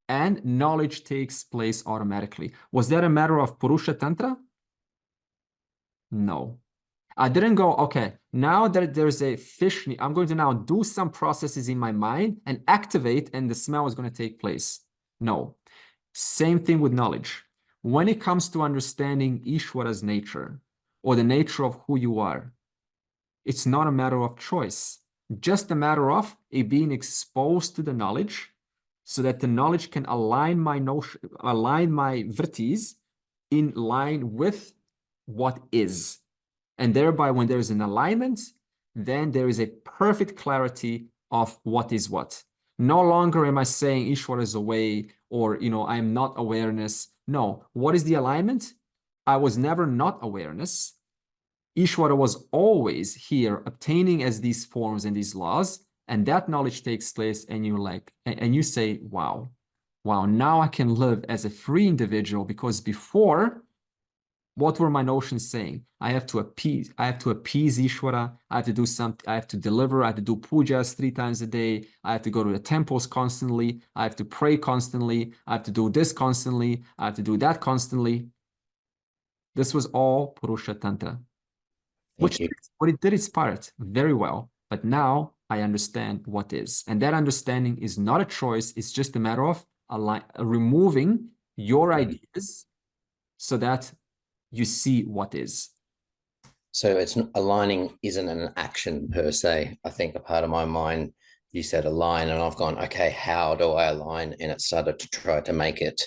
and knowledge takes place automatically. Was that a matter of Purusha Tantra? No. I didn't go, okay, now that there's a fish, I'm going to now do some processes in my mind and activate, and the smell is going to take place. No. Same thing with knowledge. When it comes to understanding Ishvara's nature or the nature of who you are, it's not a matter of choice, just a matter of it being exposed to the knowledge so that the knowledge can align my notion, align my vrittis in line with what is. And thereby, when there is an alignment, then there is a perfect clarity of what is what. No longer am I saying Ishwara is away, or, I am not awareness. No, what is the alignment? I was never not awareness. Ishwara was always here, obtaining as these forms and these laws, and that knowledge takes place, and you say, wow, now I can live as a free individual, because before, what were my notions saying? I have to appease Ishwara. I have to do something. I have to deliver. I have to do pujas 3 times a day. I have to go to the temples constantly. I have to pray constantly. I have to do this constantly. I have to do that constantly. This was all Purusha Tantra, what it did its part very well. But now I understand what is. And that understanding is not a choice. It's just a matter of removing your ideas so that you see what is. So it's aligning isn't an action per se. I think a part of my mind, you said align, and I've gone, okay, how do I align? And it started to try to make it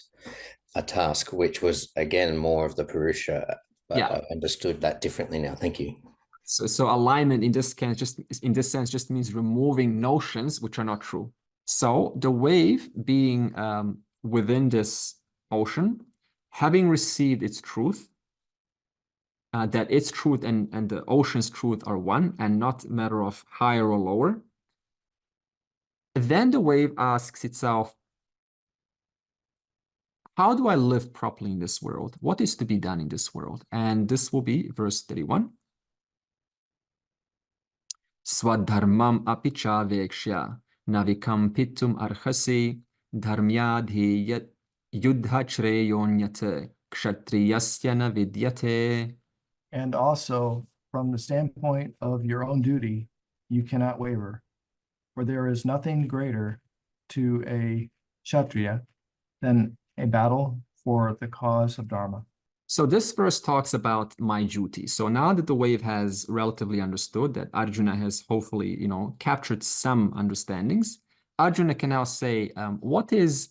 a task, which was again more of the Purusha. But I understood that differently now. Thank you. So alignment in this sense just means removing notions which are not true. So the wave being within this ocean, having received its truth, that its truth and the ocean's truth are one and not a matter of higher or lower. Then the wave asks itself, how do I live properly in this world? What is to be done in this world? And this will be verse 31. Swadharmam apicha vekshya navikam pitum arhasi dharmyadhi yuddha chreyonyate kshatriyasya na vidyate. And also, from the standpoint of your own duty, you cannot waver, for there is nothing greater to a Kshatriya than a battle for the cause of Dharma. So this verse talks about my duty. So now that the wave has relatively understood, that Arjuna has hopefully, captured some understandings, Arjuna can now say, what is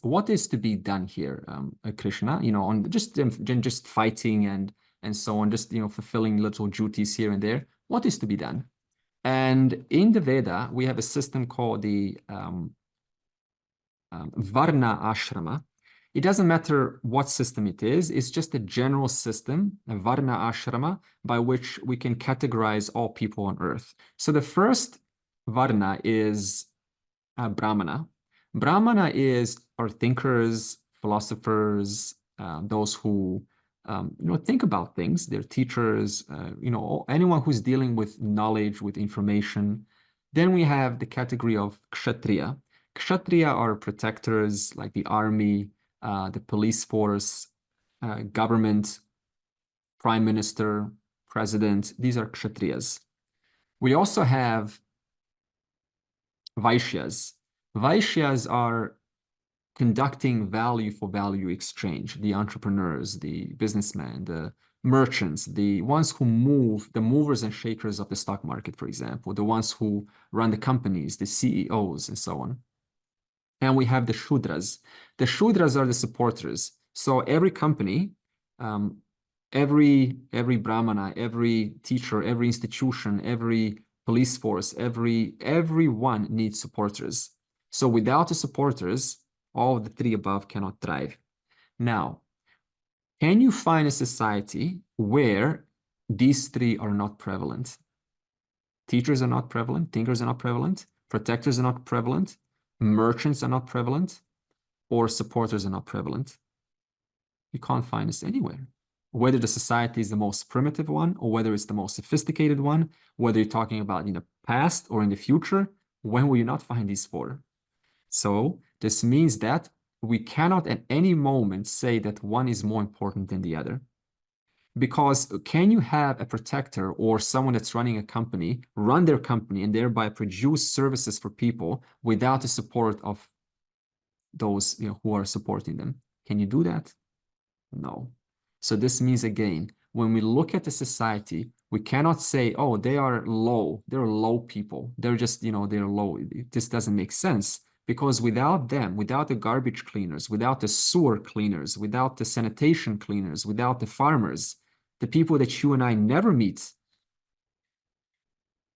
to be done here, Krishna? On just fighting and so on, just fulfilling little duties here and there. What is to be done? And in the Veda, we have a system called the Varna Ashrama. It doesn't matter what system it is, it's just a general system, a Varna Ashrama, by which we can categorize all people on earth. So the first Varna is Brahmana. Brahmana are thinkers, philosophers, those who think about things. They're teachers, anyone who's dealing with knowledge, with information. Then we have the category of Kshatriya. Kshatriya are protectors like the army, the police force, government, prime minister, president. These are Kshatriyas. We also have Vaishyas. Vaishyas are conducting value for value exchange, the entrepreneurs, the businessmen, the merchants, the ones who move, the movers and shakers of the stock market, for example, the ones who run the companies, the CEOs, and so on. And we have the Shudras. The Shudras are the supporters. So every company, every Brahmana, every teacher, every institution, every police force, everyone needs supporters. So without the supporters, all of the 3 above cannot thrive. Now, can you find a society where these 3 are not prevalent? Teachers are not prevalent, thinkers are not prevalent, protectors are not prevalent, merchants are not prevalent, or supporters are not prevalent. You can't find this anywhere. Whether the society is the most primitive one, or whether it's the most sophisticated one, whether you're talking about in the past or in the future, when will you not find these 4? So this means that we cannot at any moment say that one is more important than the other. Because can you have a protector or someone that's running a company run their company and thereby produce services for people without the support of those who are supporting them? Can you do that? No. So this means, again, when we look at the society, we cannot say, oh, they are low. They're low people. They're just, they're low. This doesn't make sense. because without them, without the garbage cleaners, without the sewer cleaners, without the sanitation cleaners, without the farmers, the people that you and I never meet,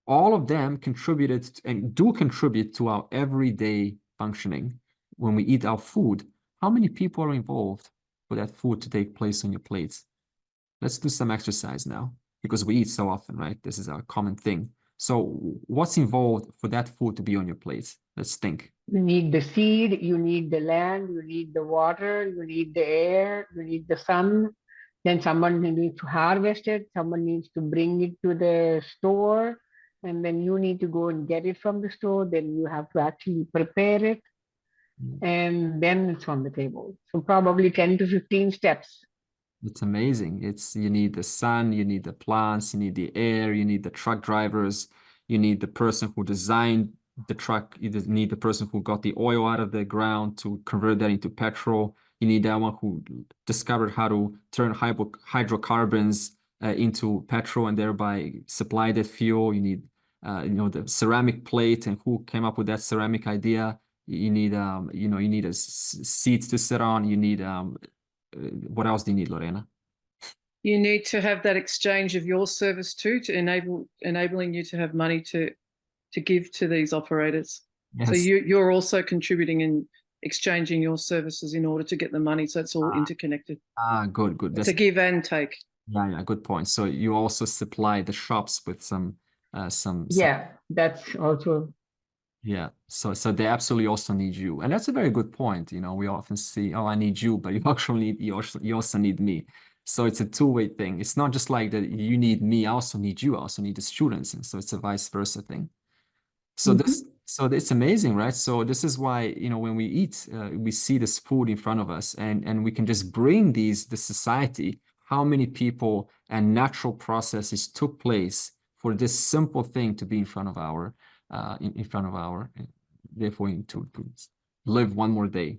all of them contributed and do contribute to our everyday functioning. When we eat our food, how many people are involved for that food to take place on your plates? Let's do some exercise now, because we eat so often, right? This is a common thing. So what's involved for that food to be on your plate? Let's think. You need the seed, you need the land, you need the water, you need the air, you need the sun. Then someone needs to harvest it, someone needs to bring it to the store, and then you need to go and get it from the store. Then you have to actually prepare it, and then it's on the table. So probably 10 to 15 steps. It's amazing. You need the sun, you need the plants, you need the air, you need the truck drivers, you need the person who designed the truck, you need the person who got the oil out of the ground to convert that into petrol. You need that one who discovered how to turn hydrocarbons into petrol and thereby supply that fuel. You need the ceramic plate and who came up with that ceramic idea. You need you need a seats to sit on. You need what else do you need, Lorena? You need to have that exchange of your service too, to enabling you to have money to give to these operators. Yes. So you're also contributing and exchanging your services in order to get the money. So it's all interconnected. Good. It's a give and take. Yeah, good point. So you also supply the shops with some Yeah, that's also. Yeah, so they absolutely also need you, and that's a very good point. We often see, oh, I need you, but you also need me. So it's a two-way thing. It's not just like that you need me, I also need you, I also need the students, and so it's a vice versa thing. So it's amazing, right? So this is why when we eat, we see this food in front of us, and we can just bring the society, how many people and natural processes took place for this simple thing to be in front of our. Therefore to live one more day.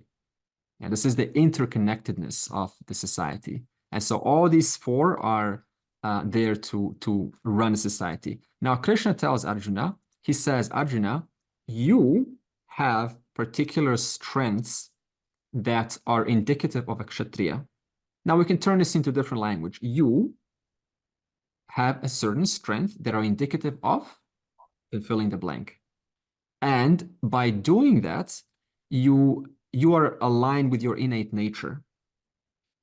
And this is the interconnectedness of the society. And so all these four are there to run a society. Now Krishna tells Arjuna, he says, Arjuna, you have particular strengths that are indicative of a Kshatriya. Now we can turn this into different language. You have a certain strength that are indicative of and fill in the blank. And by doing that, you are aligned with your innate nature.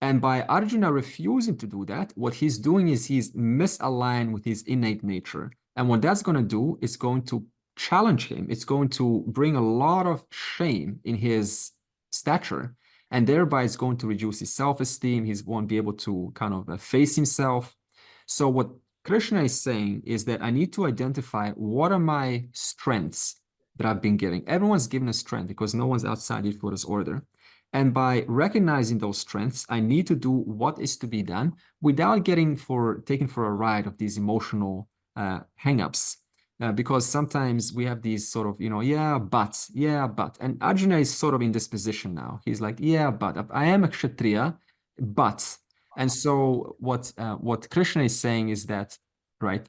And by Arjuna refusing to do that, what he's doing is he's misaligned with his innate nature. And what that's going to do is going to challenge him. It's going to bring a lot of shame in his stature. And thereby it's going to reduce his self-esteem. He won't be able to kind of face himself. So what Krishna is saying is that I need to identify what are my strengths that I've been given. Everyone's given a strength because no one's outside Ishvara's order. And by recognizing those strengths, I need to do what is to be done without getting taken for a ride of these emotional hang-ups. Because sometimes we have these sort of, yeah, but. And Arjuna is sort of in this position now. He's like, yeah, but I am a Kshatriya, but. And so what Krishna is saying is that, right,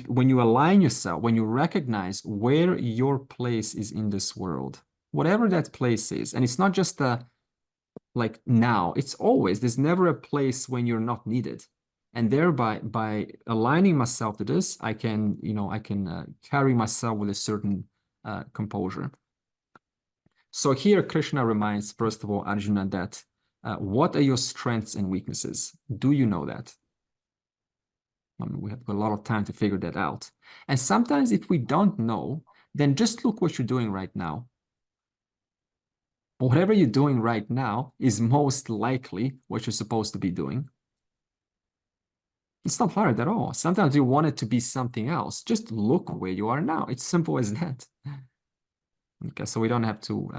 when you align yourself, when you recognize where your place is in this world, whatever that place is, and it's not just like now, it's always, there's never a place when you're not needed. And thereby, by aligning myself to this, I can carry myself with a certain composure. So here Krishna reminds, first of all, Arjuna that what are your strengths and weaknesses? Do you know that? We have a lot of time to figure that out. And sometimes if we don't know, then just look what you're doing right now. Whatever you're doing right now is most likely what you're supposed to be doing. It's not hard at all. Sometimes you want it to be something else. Just look where you are now. It's simple as that. Okay, so we don't have to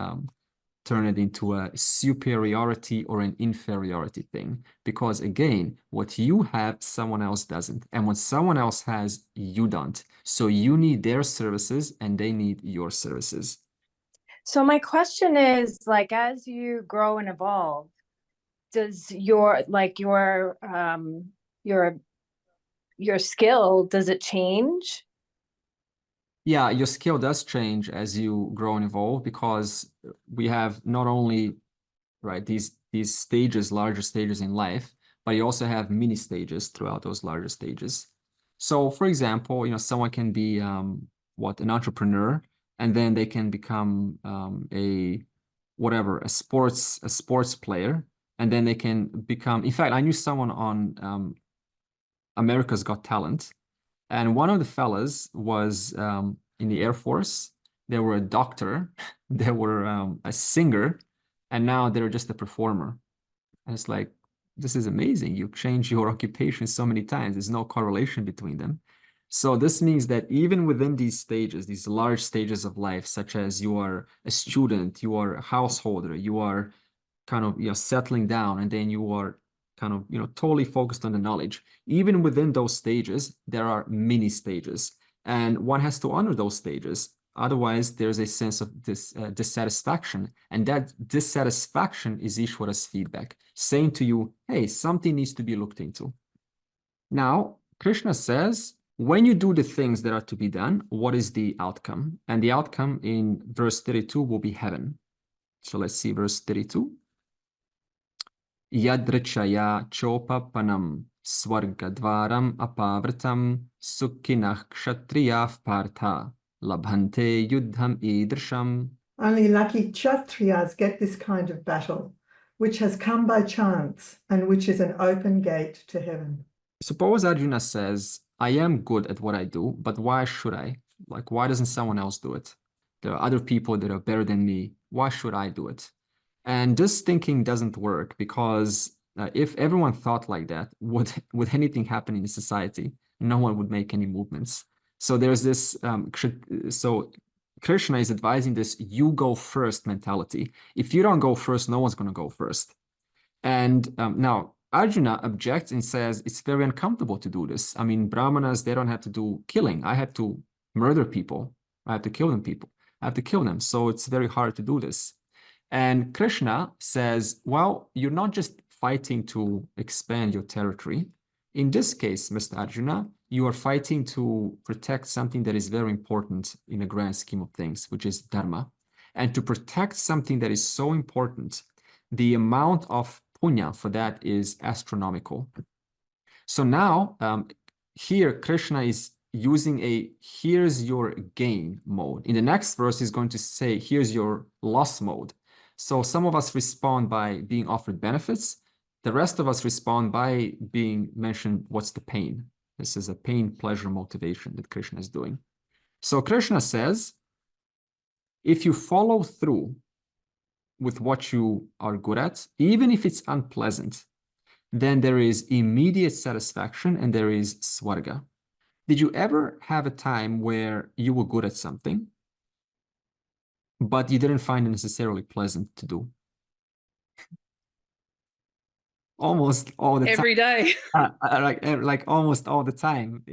turn it into a superiority or an inferiority thing. Because again, what you have, someone else doesn't. And what someone else has, you don't. So you need their services and they need your services. So my question is, like, as you grow and evolve, does your skill, does it change? Yeah, your skill does change as you grow and evolve, because we have not only, right, these stages, larger stages in life, but you also have mini stages throughout those larger stages. So, for example, someone can be an entrepreneur, and then they can become a sports player, and then they can become. In fact, I knew someone on America's Got Talent, and one of the fellas was in the Air Force. They were a doctor, they were a singer, and now they're just a performer. And it's like, this is amazing. You change your occupation so many times. There's no correlation between them. So this means that even within these stages, these large stages of life, such as you are a student, you are a householder, you are kind of settling down, and then you are kind of totally focused on the knowledge. Even within those stages, there are mini stages, and one has to honor those stages. Otherwise, there's a sense of dissatisfaction, and that dissatisfaction is Ishwara's feedback, saying to you, hey, something needs to be looked into. Now, Krishna says, when you do the things that are to be done, what is the outcome? And the outcome in verse 32 will be heaven. So let's see verse 32. Yadrichaya chopapanam swargadvaram apavritam sukhinah kshatriyah partha labhante yuddham idrisham. Only lucky Kshatriyas get this kind of battle, which has come by chance and which is an open gate to heaven. Suppose Arjuna says, I am good at what I do, but why should I? Like, why doesn't someone else do it? There are other people that are better than me. Why should I do it? And this thinking doesn't work, because if everyone thought like that, would anything happen in society? No one would make any movements. So there's this, so Krishna is advising this you go first mentality. If you don't go first, no one's going to go first. And now Arjuna objects and says it's very uncomfortable to do this. I mean, Brahmanas, they don't have to do killing. I have to murder people. I have to kill them people. I have to kill them. So it's very hard to do this. And Krishna says, well, you're not just fighting to expand your territory. In this case, Mr. Arjuna, you are fighting to protect something that is very important in the grand scheme of things, which is dharma. And to protect something that is so important, the amount of punya for that is astronomical. So now, here Krishna is using a here's your gain mode. In the next verse, he's going to say, here's your loss mode. So some of us respond by being offered benefits. The rest of us respond by being mentioned, what's the pain? This is a pain, pleasure, motivation that Krishna is doing. So Krishna says, if you follow through with what you are good at, even if it's unpleasant, then there is immediate satisfaction and there is swarga. Did you ever have a time where you were good at something, but you didn't find it necessarily pleasant to do? Almost all the time. Every day. Like almost all the time.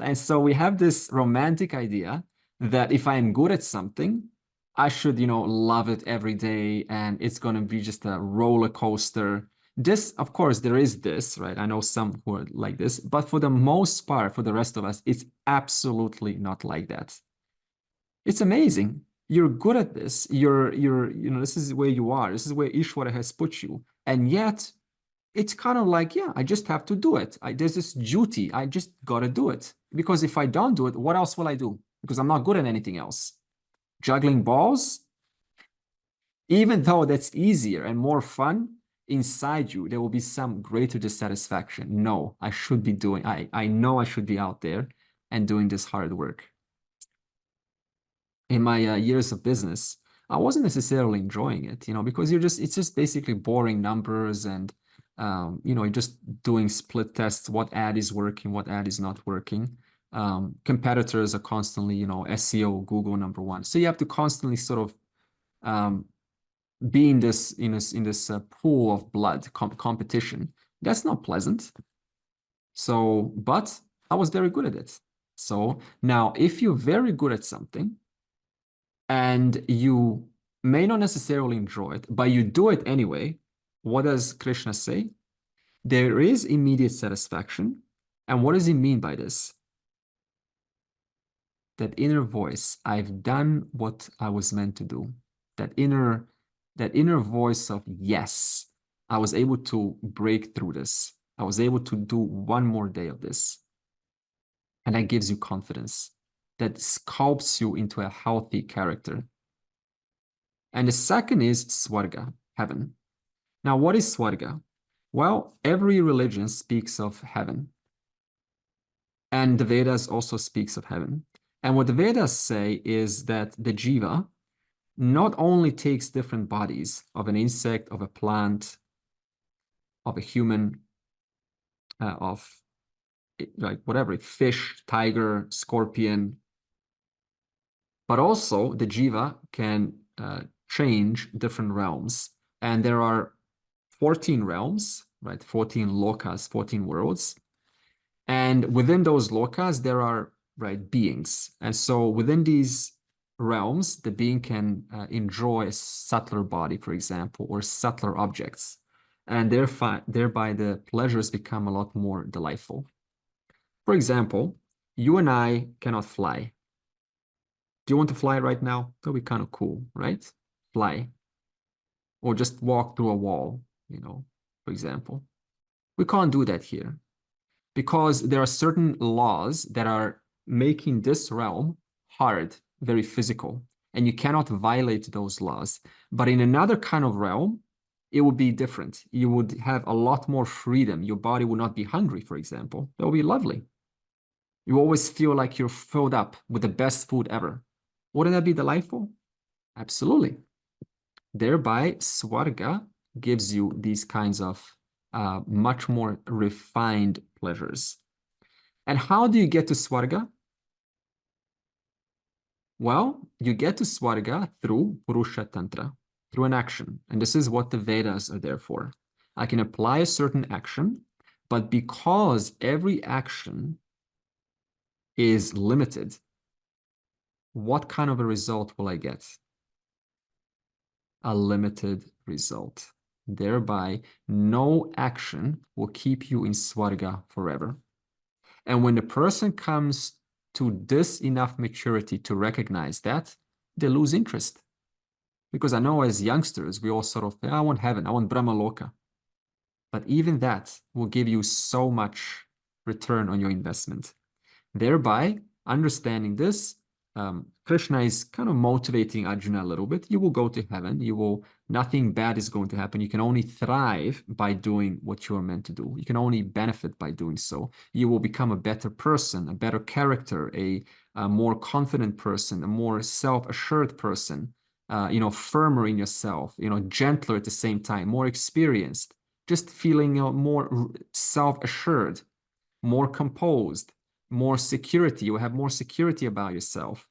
And so we have this romantic idea that if I am good at something, I should, love it every day, and it's going to be just a roller coaster. This, of course, there is this, right? I know some who are like this, but for the most part, for the rest of us, it's absolutely not like that. It's amazing. You're good at this. This is where you are. This is where Ishwara has put you. And yet, it's kind of like, yeah, I just have to do it. There's this duty. I just got to do it. Because if I don't do it, what else will I do? Because I'm not good at anything else. Juggling balls, even though that's easier and more fun, inside you, there will be some greater dissatisfaction. No, I should be doing, I know I should be out there and doing this hard work. In my years of business, I wasn't necessarily enjoying it, because it's just basically boring numbers and, you're just doing split tests, what ad is working, what ad is not working. Competitors are constantly, SEO, Google #1. So you have to constantly sort of be in this pool of blood competition. That's not pleasant. So, but I was very good at it. So now, if you're very good at something and you may not necessarily enjoy it, but you do it anyway, what does Krishna say? There is immediate satisfaction. And what does he mean by this? that inner voice, I've done what I was meant to do. That inner voice of yes, I was able to break through this. I was able to do one more day of this. And that gives you confidence. That sculpts you into a healthy character. And the second is Swarga, heaven. Now, what is Swarga? Well, every religion speaks of heaven. And the Vedas also speaks of heaven. And what the Vedas say is that the jiva not only takes different bodies of an insect, of a plant, of a human, of like whatever, fish, tiger, scorpion, but also the jiva can change different realms. And there are 14 realms, right? 14 lokas, 14 worlds. And within those lokas, there are, right, beings. And so within these realms, the being can enjoy a subtler body, for example, or subtler objects. And thereby the pleasures become a lot more delightful. For example, you and I cannot fly. Do you want to fly right now? That would be kind of cool, right? Fly. Or just walk through a wall, you know, for example. We can't do that here because there are certain laws that are making this realm hard, very physical, and you cannot violate those laws. But in another kind of realm, it would be different. You would have a lot more freedom. Your body would not be hungry, for example. That would be lovely. You always feel like you're filled up with the best food ever. Wouldn't that be delightful? Absolutely. Thereby, Swarga gives you these kinds of much more refined pleasures. And how do you get to Swarga? Well, you get to Swarga through Purusha Tantra, through an action. And this is what the Vedas are there for. I can apply a certain action, but because every action is limited, what kind of a result will I get? A limited result. Thereby, no action will keep you in Swarga forever. And when the person comes to this enough maturity to recognize that, they lose interest. Because I know as youngsters, we all sort of, I want heaven, I want Brahma Loka. But even that will give you so much return on your investment. Thereby, understanding this, Krishna is kind of motivating Arjuna a little bit. You will go to heaven. Nothing bad is going to happen. You can only thrive by doing what you are meant to do. You can only benefit by doing so. You will become a better person, a better character, a more confident person, a more self-assured person, firmer in yourself, gentler at the same time, more experienced, just feeling more self-assured, more composed, more security. You will have more security about yourself.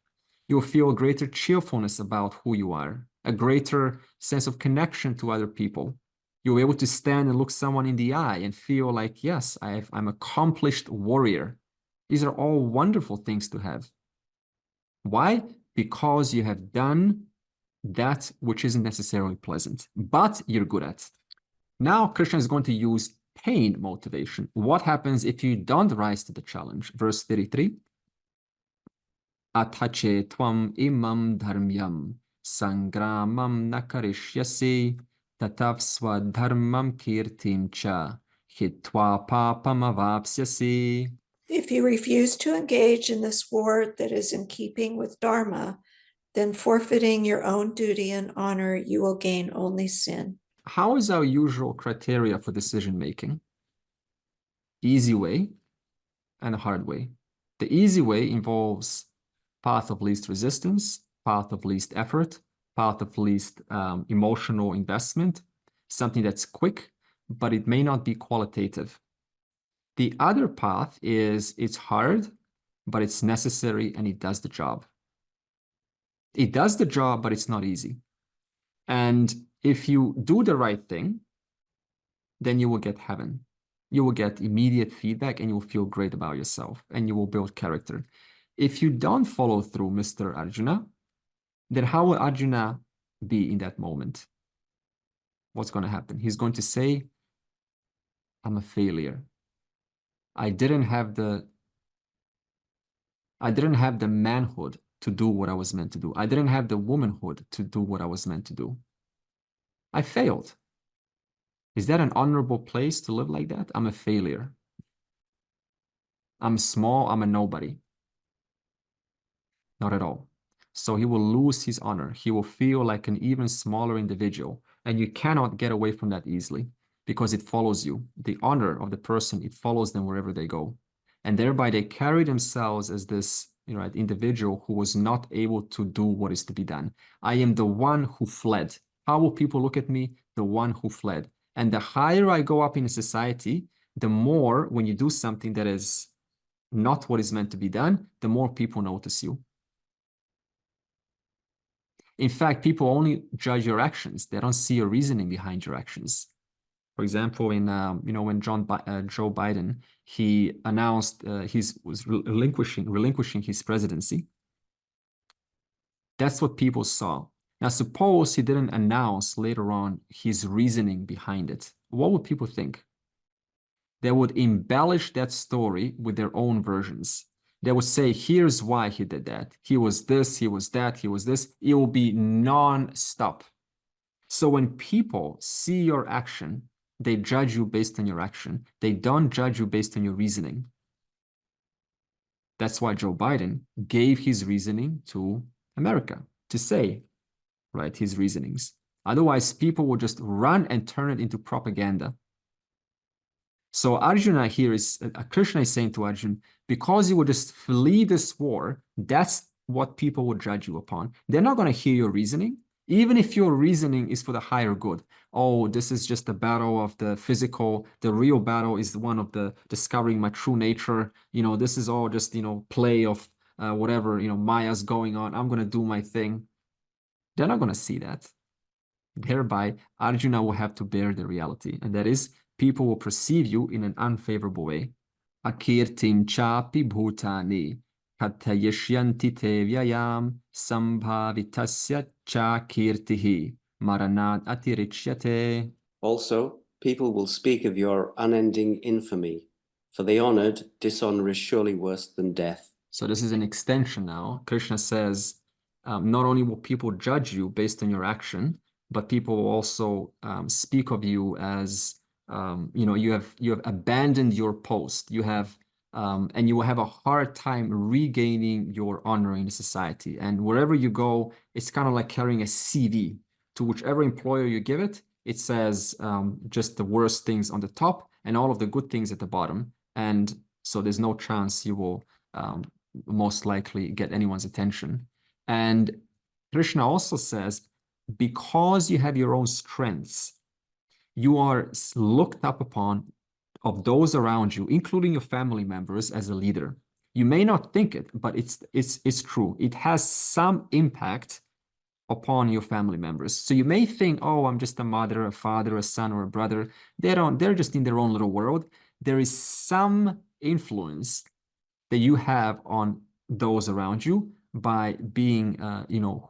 You will feel a greater cheerfulness about who you are, a greater sense of connection to other people. You'll be able to stand and look someone in the eye and feel like, yes, I'm an accomplished warrior. These are all wonderful things to have. Why? Because you have done that which isn't necessarily pleasant, but you're good at. Now, Krishna is going to use pain motivation. What happens if you don't rise to the challenge? Verse 33. Atache tvam imam dharmyam sangramam nakarishyasi tatav swadharmam kirtim cha hitva papam avapsyasi. If you refuse to engage in this war that is in keeping with Dharma, then forfeiting your own duty and honor, you will gain only sin. How is our usual criteria for decision making? Easy way and a hard way. The easy way involves path of least resistance, path of least effort, path of least emotional investment, something that's quick, but it may not be qualitative. The other path is it's hard, but it's necessary and it does the job. It does the job, but it's not easy. And if you do the right thing, then you will get heaven. You will get immediate feedback and you will feel great about yourself and you will build character. If you don't follow through, Mr. Arjuna, then how will Arjuna be in that moment? What's going to happen? He's going to say, I'm a failure. I didn't have the I didn't have the manhood to do what I was meant to do. I didn't have the womanhood to do what I was meant to do. I failed. Is that an honorable place to live like that? I'm a failure. I'm small, I'm a nobody. Not at all. So he will lose his honor. He will feel like an even smaller individual. And you cannot get away from that easily because it follows you. The honor of the person, it follows them wherever they go. And thereby they carry themselves as this, individual who was not able to do what is to be done. I am the one who fled. How will people look at me? The one who fled. And the higher I go up in society, the more when you do something that is not what is meant to be done, the more people notice you. In fact, people only judge your actions. They don't see your reasoning behind your actions. For example, in when Joe Biden, he announced was relinquishing his presidency. That's what people saw. Now, suppose he didn't announce later on his reasoning behind it. What would people think? They would embellish that story with their own versions. They would say, here's why he did that. He was this, he was that, he was this. It will be non-stop. So when people see your action, they judge you based on your action. They don't judge you based on your reasoning. That's why Joe Biden gave his reasoning to America to say, his reasonings. Otherwise, people will just run and turn it into propaganda. So Arjuna here Krishna is saying to Arjuna, because you will just flee this war, that's what people will judge you upon. They're not going to hear your reasoning, even if your reasoning is for the higher good. Oh, this is just a battle of the physical. The real battle is the one of the discovering my true nature. This is all just, play of whatever, Maya's going on. I'm going to do my thing. They're not going to see that. Thereby, Arjuna will have to bear the reality. And that is, people will perceive you in an unfavorable way. Akirtim chapi bhutani katayashyanti te vyayam sambhavitasya cha kirtihi maranad atirichyate. Also, people will speak of your unending infamy. For the honored, dishonor is surely worse than death. So this is an extension now. Krishna says, not only will people judge you based on your action, but people will also speak of you as you have abandoned your post. You have and you will have a hard time regaining your honor in the society. And wherever you go, it's kind of like carrying a CV. To whichever employer you give it, it says just the worst things on the top and all of the good things at the bottom. And so there's no chance you will most likely get anyone's attention. And Krishna also says, because you have your own strengths, you are looked up upon of those around you, including your family members, as a leader. You may not think it, but it's true. It has some impact upon your family members. So you may think, oh, I'm just a mother, a father, a son, or a brother. They're just in their own little world. There is some influence that you have on those around you by being,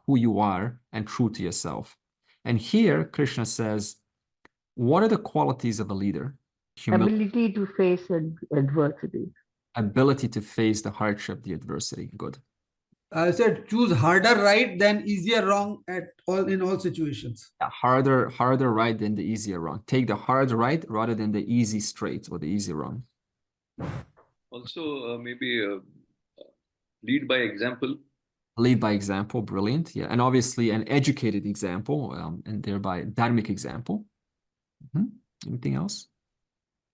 who you are and true to yourself. And here, Krishna says, what are the qualities of a leader? Ability to face adversity. Ability to face the hardship, the adversity. Good. I said choose harder right than easier wrong in all situations. Yeah, harder right than the easier wrong. Take the hard right rather than the easy straight or the easy wrong. Also, maybe lead by example. Lead by example, brilliant. Yeah, and obviously an educated example, and thereby dharmic example. Anything else?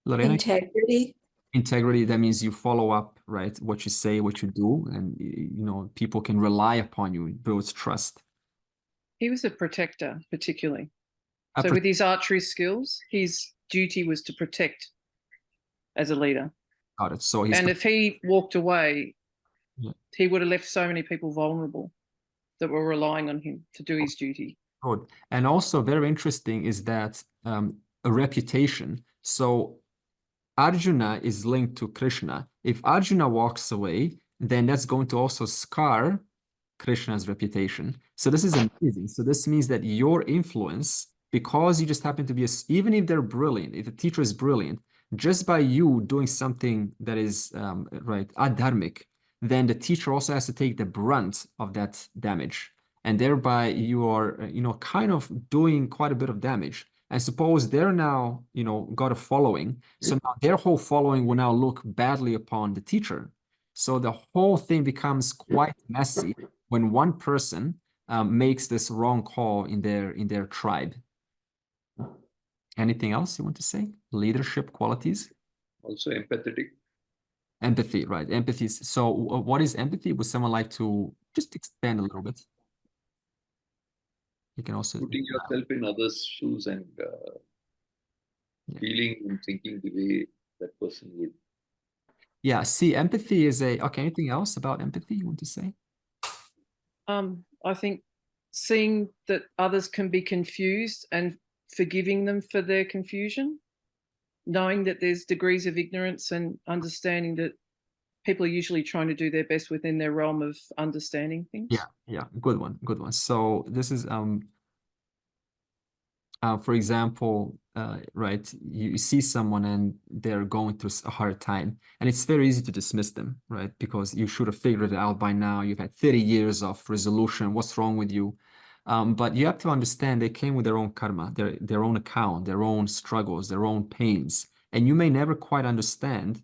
Lorena? Integrity. Integrity, that means you follow up, right? What you say, what you do, and people can rely upon you, it builds trust. He was a protector, particularly. So with his archery skills, his duty was to protect as a leader. Got it. So and if he walked away, he would have left so many people vulnerable that were relying on him to do his duty. Good. And also very interesting is that a reputation. So Arjuna is linked to Krishna. If Arjuna walks away, then that's going to also scar Krishna's reputation. So this is amazing. So this means that your influence, because you just happen to be, even if they're brilliant, if the teacher is brilliant, just by you doing something that is adharmic, then the teacher also has to take the brunt of that damage. And thereby you are, kind of doing quite a bit of damage. And suppose they're now, got a following. So now their whole following will now look badly upon the teacher. So the whole thing becomes quite messy when one person makes this wrong call in their tribe. Anything else you want to say? Leadership qualities? Also empathetic. Empathy, right? Empathy. So what is empathy? Would someone like to just expand a little bit? You can also Putting yourself in others' shoes and feeling and thinking the way that person would. Yeah, see, empathy is okay, anything else about empathy you want to say? I think seeing that others can be confused and forgiving them for their confusion, knowing that there's degrees of ignorance and understanding that people are usually trying to do their best within their realm of understanding things. Yeah, good one. So this is for example, right, you see someone and they're going through a hard time, and it's very easy to dismiss them, right? Because you should have figured it out by now. You've had 30 years of resolution. What's wrong with you? But you have to understand they came with their own karma, their own account, their own struggles, their own pains. And you may never quite understand,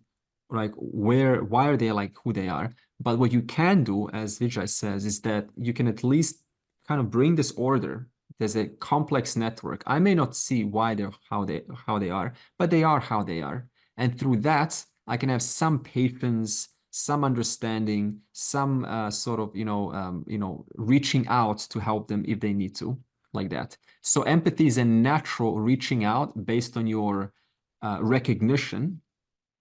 like, why are they like who they are? But what you can do, as Vijay says, is that you can at least kind of bring this order. There's a complex network. I may not see why they're how they are, but they are how they are. And through that, I can have some patience, some understanding, some sort of, reaching out to help them if they need to, like that. So empathy is a natural reaching out based on your recognition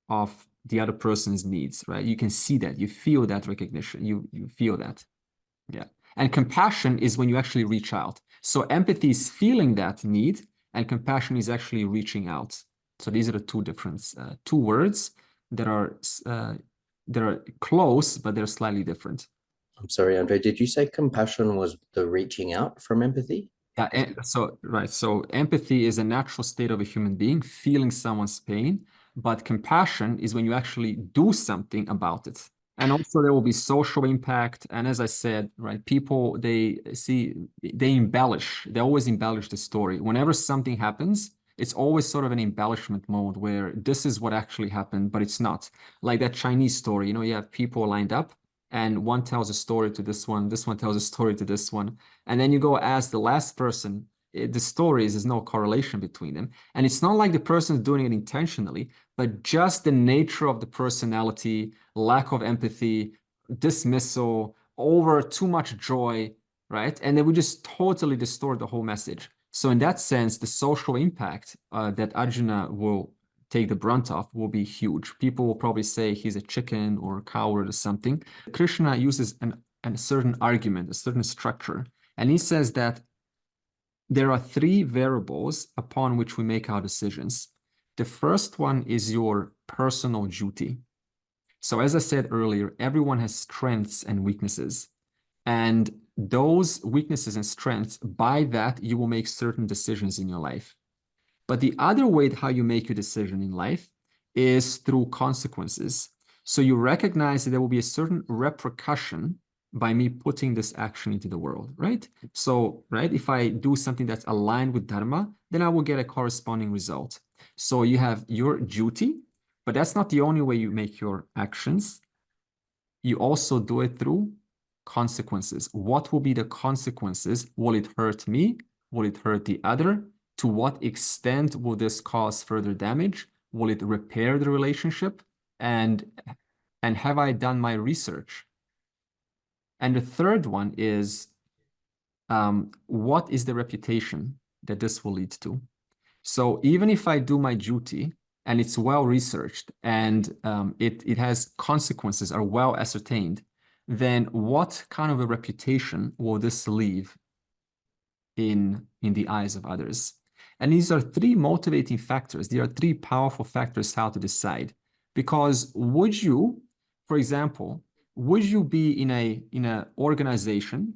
of the other person's needs, right? You can see that, you feel that recognition, you feel that. Yeah. And compassion is when you actually reach out. So empathy is feeling that need, and compassion is actually reaching out. So these are the two different two words that are close, but they're slightly different. I'm sorry, Andre, did you say compassion was the reaching out from empathy? Yeah, so empathy is a natural state of a human being, feeling someone's pain, but compassion is when you actually do something about it. And also there will be social impact. And as I said, right, people, they embellish, they always embellish the story. Whenever something happens, it's always sort of an embellishment mode where this is what actually happened, but it's not. Like that Chinese story, you have people lined up and one tells a story to this one tells a story to this one. And then you go ask the last person, the stories, there's no correlation between them. And it's not like the person's doing it intentionally, but just the nature of the personality, lack of empathy, dismissal, over too much joy, right? And then we just totally distort the whole message. So in that sense, the social impact that Arjuna will take the brunt of will be huge. People will probably say he's a chicken or a coward or something. Krishna uses a certain argument, a certain structure, and he says that there are three variables upon which we make our decisions. The first one is your personal duty. So as I said earlier, everyone has strengths and weaknesses. And those weaknesses and strengths, by that, you will make certain decisions in your life. But the other way how you make your decision in life is through consequences. So you recognize that there will be a certain repercussion by me putting this action into the world, right? So, right, if I do something that's aligned with Dharma, then I will get a corresponding result. So you have your duty, but that's not the only way you make your actions. You also do it through consequences. What will be the consequences? Will it hurt me? Will it hurt the other? To what extent will this cause further damage? Will it repair the relationship? And have I done my research? And the third one is, what is the reputation that this will lead to? So even if I do my duty and it's well researched and it has consequences are well ascertained, then what kind of a reputation will this leave in the eyes of others? And these are three motivating factors. There are three powerful factors how to decide. Because would you, for example, would you be in a organization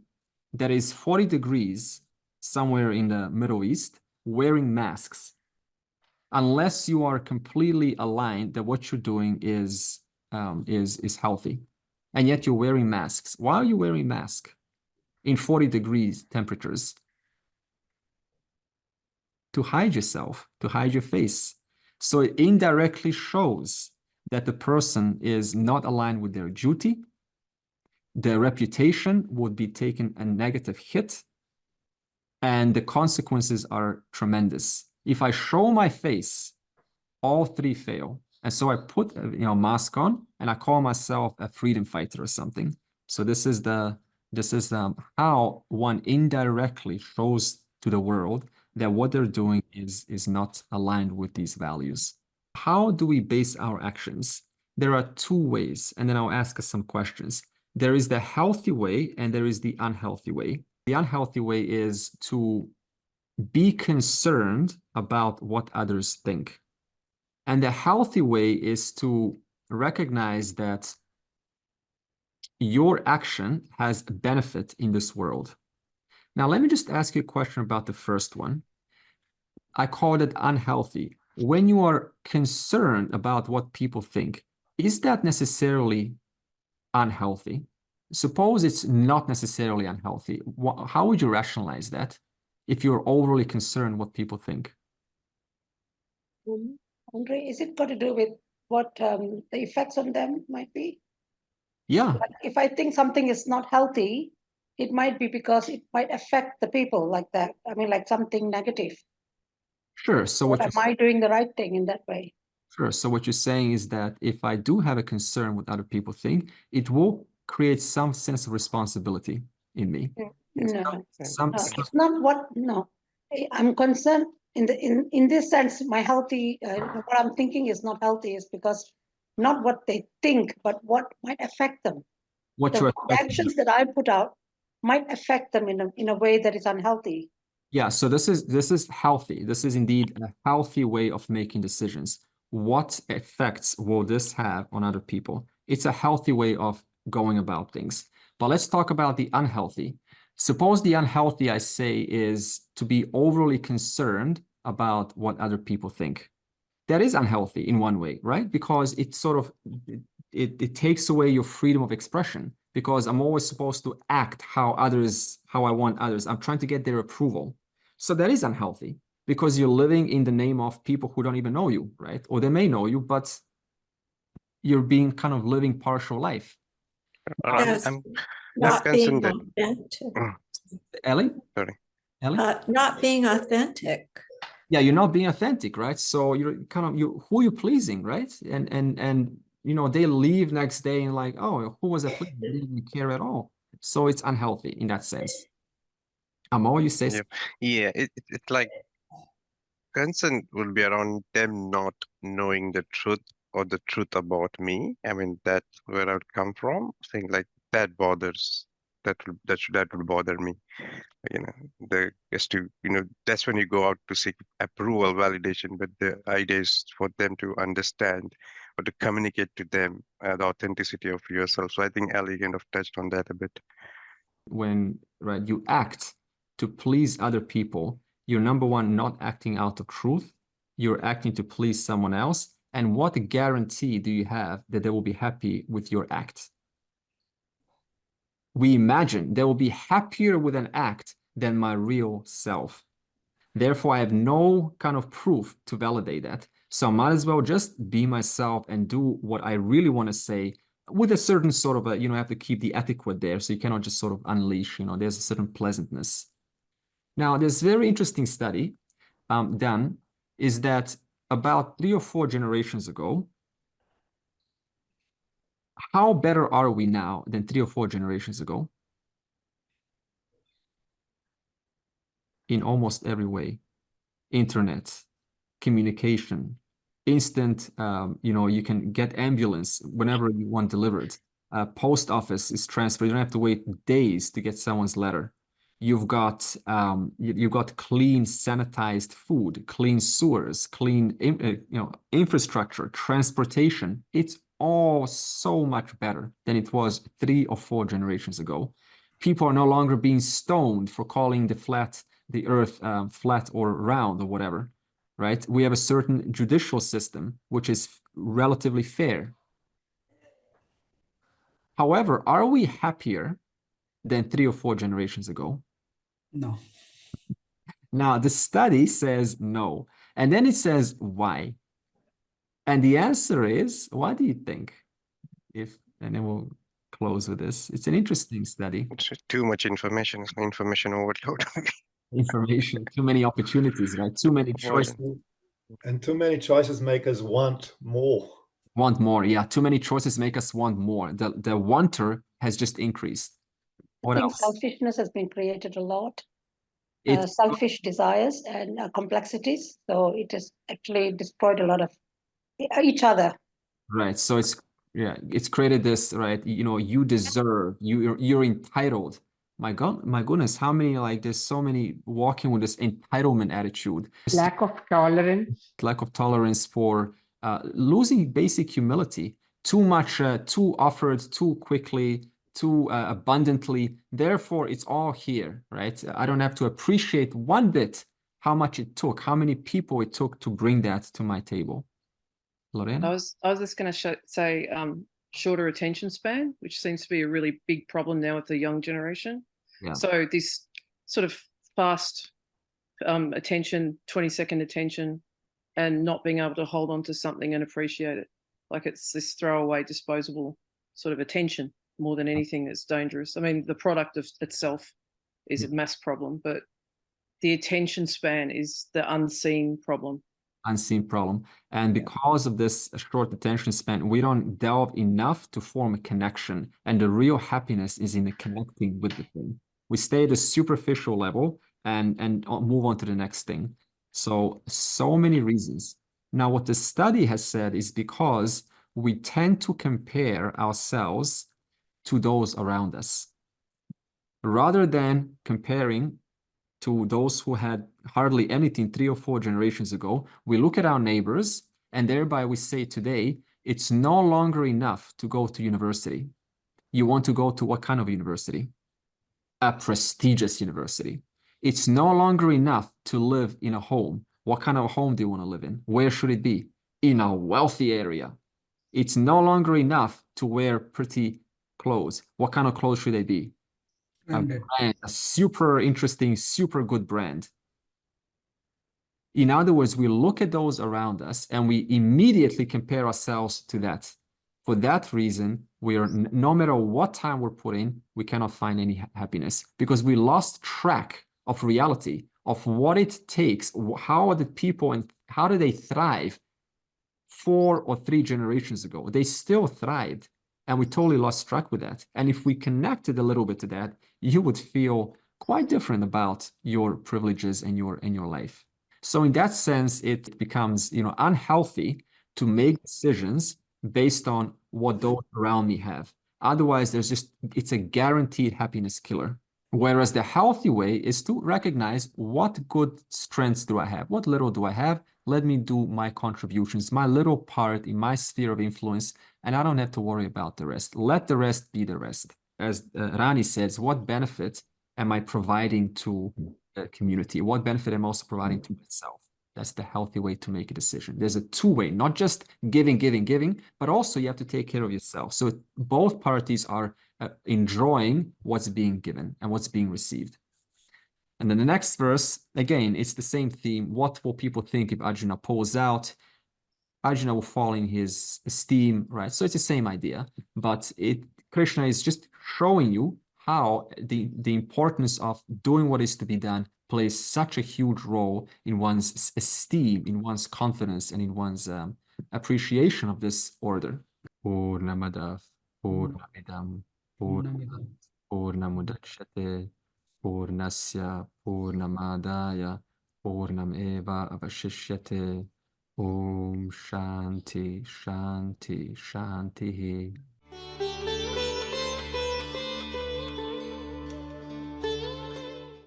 that is 40 degrees somewhere in the Middle East wearing masks, unless you are completely aligned that what you're doing is healthy? and yet you're wearing masks. Why are you wearing masks in 40 degrees temperatures? To hide yourself, to hide your face. So it indirectly shows that the person is not aligned with their duty. Their reputation would be taking a negative hit, and the consequences are tremendous. If I show my face, all three fail. And so I put a mask on, and I call myself a freedom fighter or something. So this is how one indirectly shows to the world that what they're doing is not aligned with these values. How do we base our actions? There are two ways, and then I'll ask us some questions. There is the healthy way, and there is the unhealthy way. The unhealthy way is to be concerned about what others think. And the healthy way is to recognize that your action has a benefit in this world. Now, let me just ask you a question about the first one. I called it unhealthy. When you are concerned about what people think, is that necessarily unhealthy? Suppose it's not necessarily unhealthy. How would you rationalize that if you're overly concerned what people think? Andre, is it got to do with what the effects on them might be? Yeah. Like if I think something is not healthy, it might be because it might affect the people like that. I mean, like something negative. Sure. So am I doing the right thing in that way? Sure. So what you're saying is that if I do have a concern what other people think, it will create some sense of responsibility in me. No, it's not what. No, I'm concerned in this sense. My healthy, what I'm thinking is not healthy is because not what they think, but what might affect them. The actions that I put out might affect them in a way that is unhealthy. Yeah, so this is healthy. This is indeed a healthy way of making decisions. What effects will this have on other people? It's a healthy way of going about things. But let's talk about the unhealthy. Suppose the unhealthy, I say, is to be overly concerned about what other people think. That is unhealthy in one way, right? Because it sort of, it takes away your freedom of expression, because I'm always supposed to act how I want others. I'm trying to get their approval. So that is unhealthy because you're living in the name of people who don't even know you, right? Or they may know you, but you're being kind of living partial life. I'm not being authentic. Ellie? Sorry. Ellie? Not being authentic. Yeah, you're not being authentic, right? So you're kind of who are you pleasing, right? And you know, they leave next day and like, oh, who was I pleasing? They didn't even care at all. So it's unhealthy in that sense. Amal, you say? Yeah, it's like concern will be around them not knowing the truth or the truth about me. I mean, that's where I would come from. Saying like that bothers, that would bother me. You know, that's when you go out to seek approval, validation. But the idea is for them to understand or to communicate to them the authenticity of yourself. So I think Ali kind of touched on that a bit. When you act to please other people, you're number one, not acting out of truth. You're acting to please someone else. And what guarantee do you have that they will be happy with your act? We imagine they will be happier with an act than my real self. Therefore, I have no kind of proof to validate that. So I might as well just be myself and do what I really want to say with a certain sort of I have to keep the etiquette there. So you cannot just sort of unleash, there's a certain pleasantness. Now, there's a very interesting study done is that about 3 or 4 generations ago, how better are we now than 3 or 4 generations ago? In almost every way. Internet, communication, instant, you can get ambulance whenever you want delivered. Post office is transferred. You don't have to wait days to get someone's letter. You've got clean, sanitized food, clean sewers, clean infrastructure, transportation. It's all so much better than it was 3 or 4 generations ago. People are no longer being stoned for calling the earth flat or round or whatever, right? We have a certain judicial system which is relatively fair. However, are we happier than 3 or 4 generations ago? No. Now, the study says no. And then it says why? And the answer is, what do you think? And then we'll close with this. It's an interesting study. It's just too much information. It's an information overload. Information, too many opportunities, right? Too many choices. And too many choices make us want more. Want more, yeah. Too many choices make us want more. The wanter has just increased. What I think else? selfishness has been created a lot. It's Selfish desires and complexities. So it has actually destroyed a lot of each other. right. So it's created this, right? You know, you deserve, you're entitled. My goodness, how many, like, there's so many walking with this entitlement attitude. Lack of tolerance. Lack of tolerance for losing basic humility. Too much, too offered, too quickly, too abundantly. Therefore, it's all here, right? I don't have to appreciate one bit how much it took, how many people it took to bring that to my table. Lorena? I was just going to say shorter attention span, which seems to be a really big problem now with the young generation. Yeah. So this sort of fast attention, 20-second attention, and not being able to hold on to something and appreciate it. Like it's this throwaway, disposable sort of attention more than anything that's dangerous. I mean, the product of itself is a mass problem, but the attention span is the unseen problem. Unseen problem. And because of this short attention span, we don't delve enough to form a connection. And the real happiness is in the connecting with the thing. We stay at a superficial level and move on to the next thing. So many reasons. Now, what the study has said is because we tend to compare ourselves to those around us, rather than comparing to those who had hardly anything 3 or 4 generations ago. We look at our neighbors, and thereby we say today, it's no longer enough to go to university. You want to go to what kind of university? A prestigious university. It's no longer enough to live in a home. What kind of home do you want to live in? Where should it be? In a wealthy area. It's no longer enough to wear pretty clothes. What kind of clothes should they be? A super interesting, super good brand. In other words, we look at those around us and we immediately compare ourselves to that. For that reason, no matter what time we're put in, we cannot find any happiness because we lost track of reality, of what it takes. How are the people and how do they thrive 4 or 3 generations ago? They still thrived. And we totally lost track with that. And if we connected a little bit to that, you would feel quite different about your privileges and your life. So in that sense, it becomes, unhealthy to make decisions based on what those around me have. Otherwise, it's a guaranteed happiness killer. Whereas the healthy way is to recognize what good strengths do I have? What little do I have? Let me do my contributions, my little part in my sphere of influence, and I don't have to worry about the rest. Let the rest be the rest. As Rani says, what benefit am I providing to the community? What benefit am I also providing to myself? That's the healthy way to make a decision. There's a two-way, not just giving, but also you have to take care of yourself. So both parties are enjoying what's being given and what's being received. And then the next verse, again, it's the same theme. What will people think if Arjuna pulls out? Arjuna will fall in his esteem, right? So it's the same idea, but Krishna is just showing you how the importance of doing what is to be done plays such a huge role in one's esteem, in one's confidence, and in one's appreciation of this order. Purnamadav, Purnamidam, Purnamudachyate, Purnasya, Purnamadaya, Purnameva avashishyate. Om Shanti, Shanti, Shanti.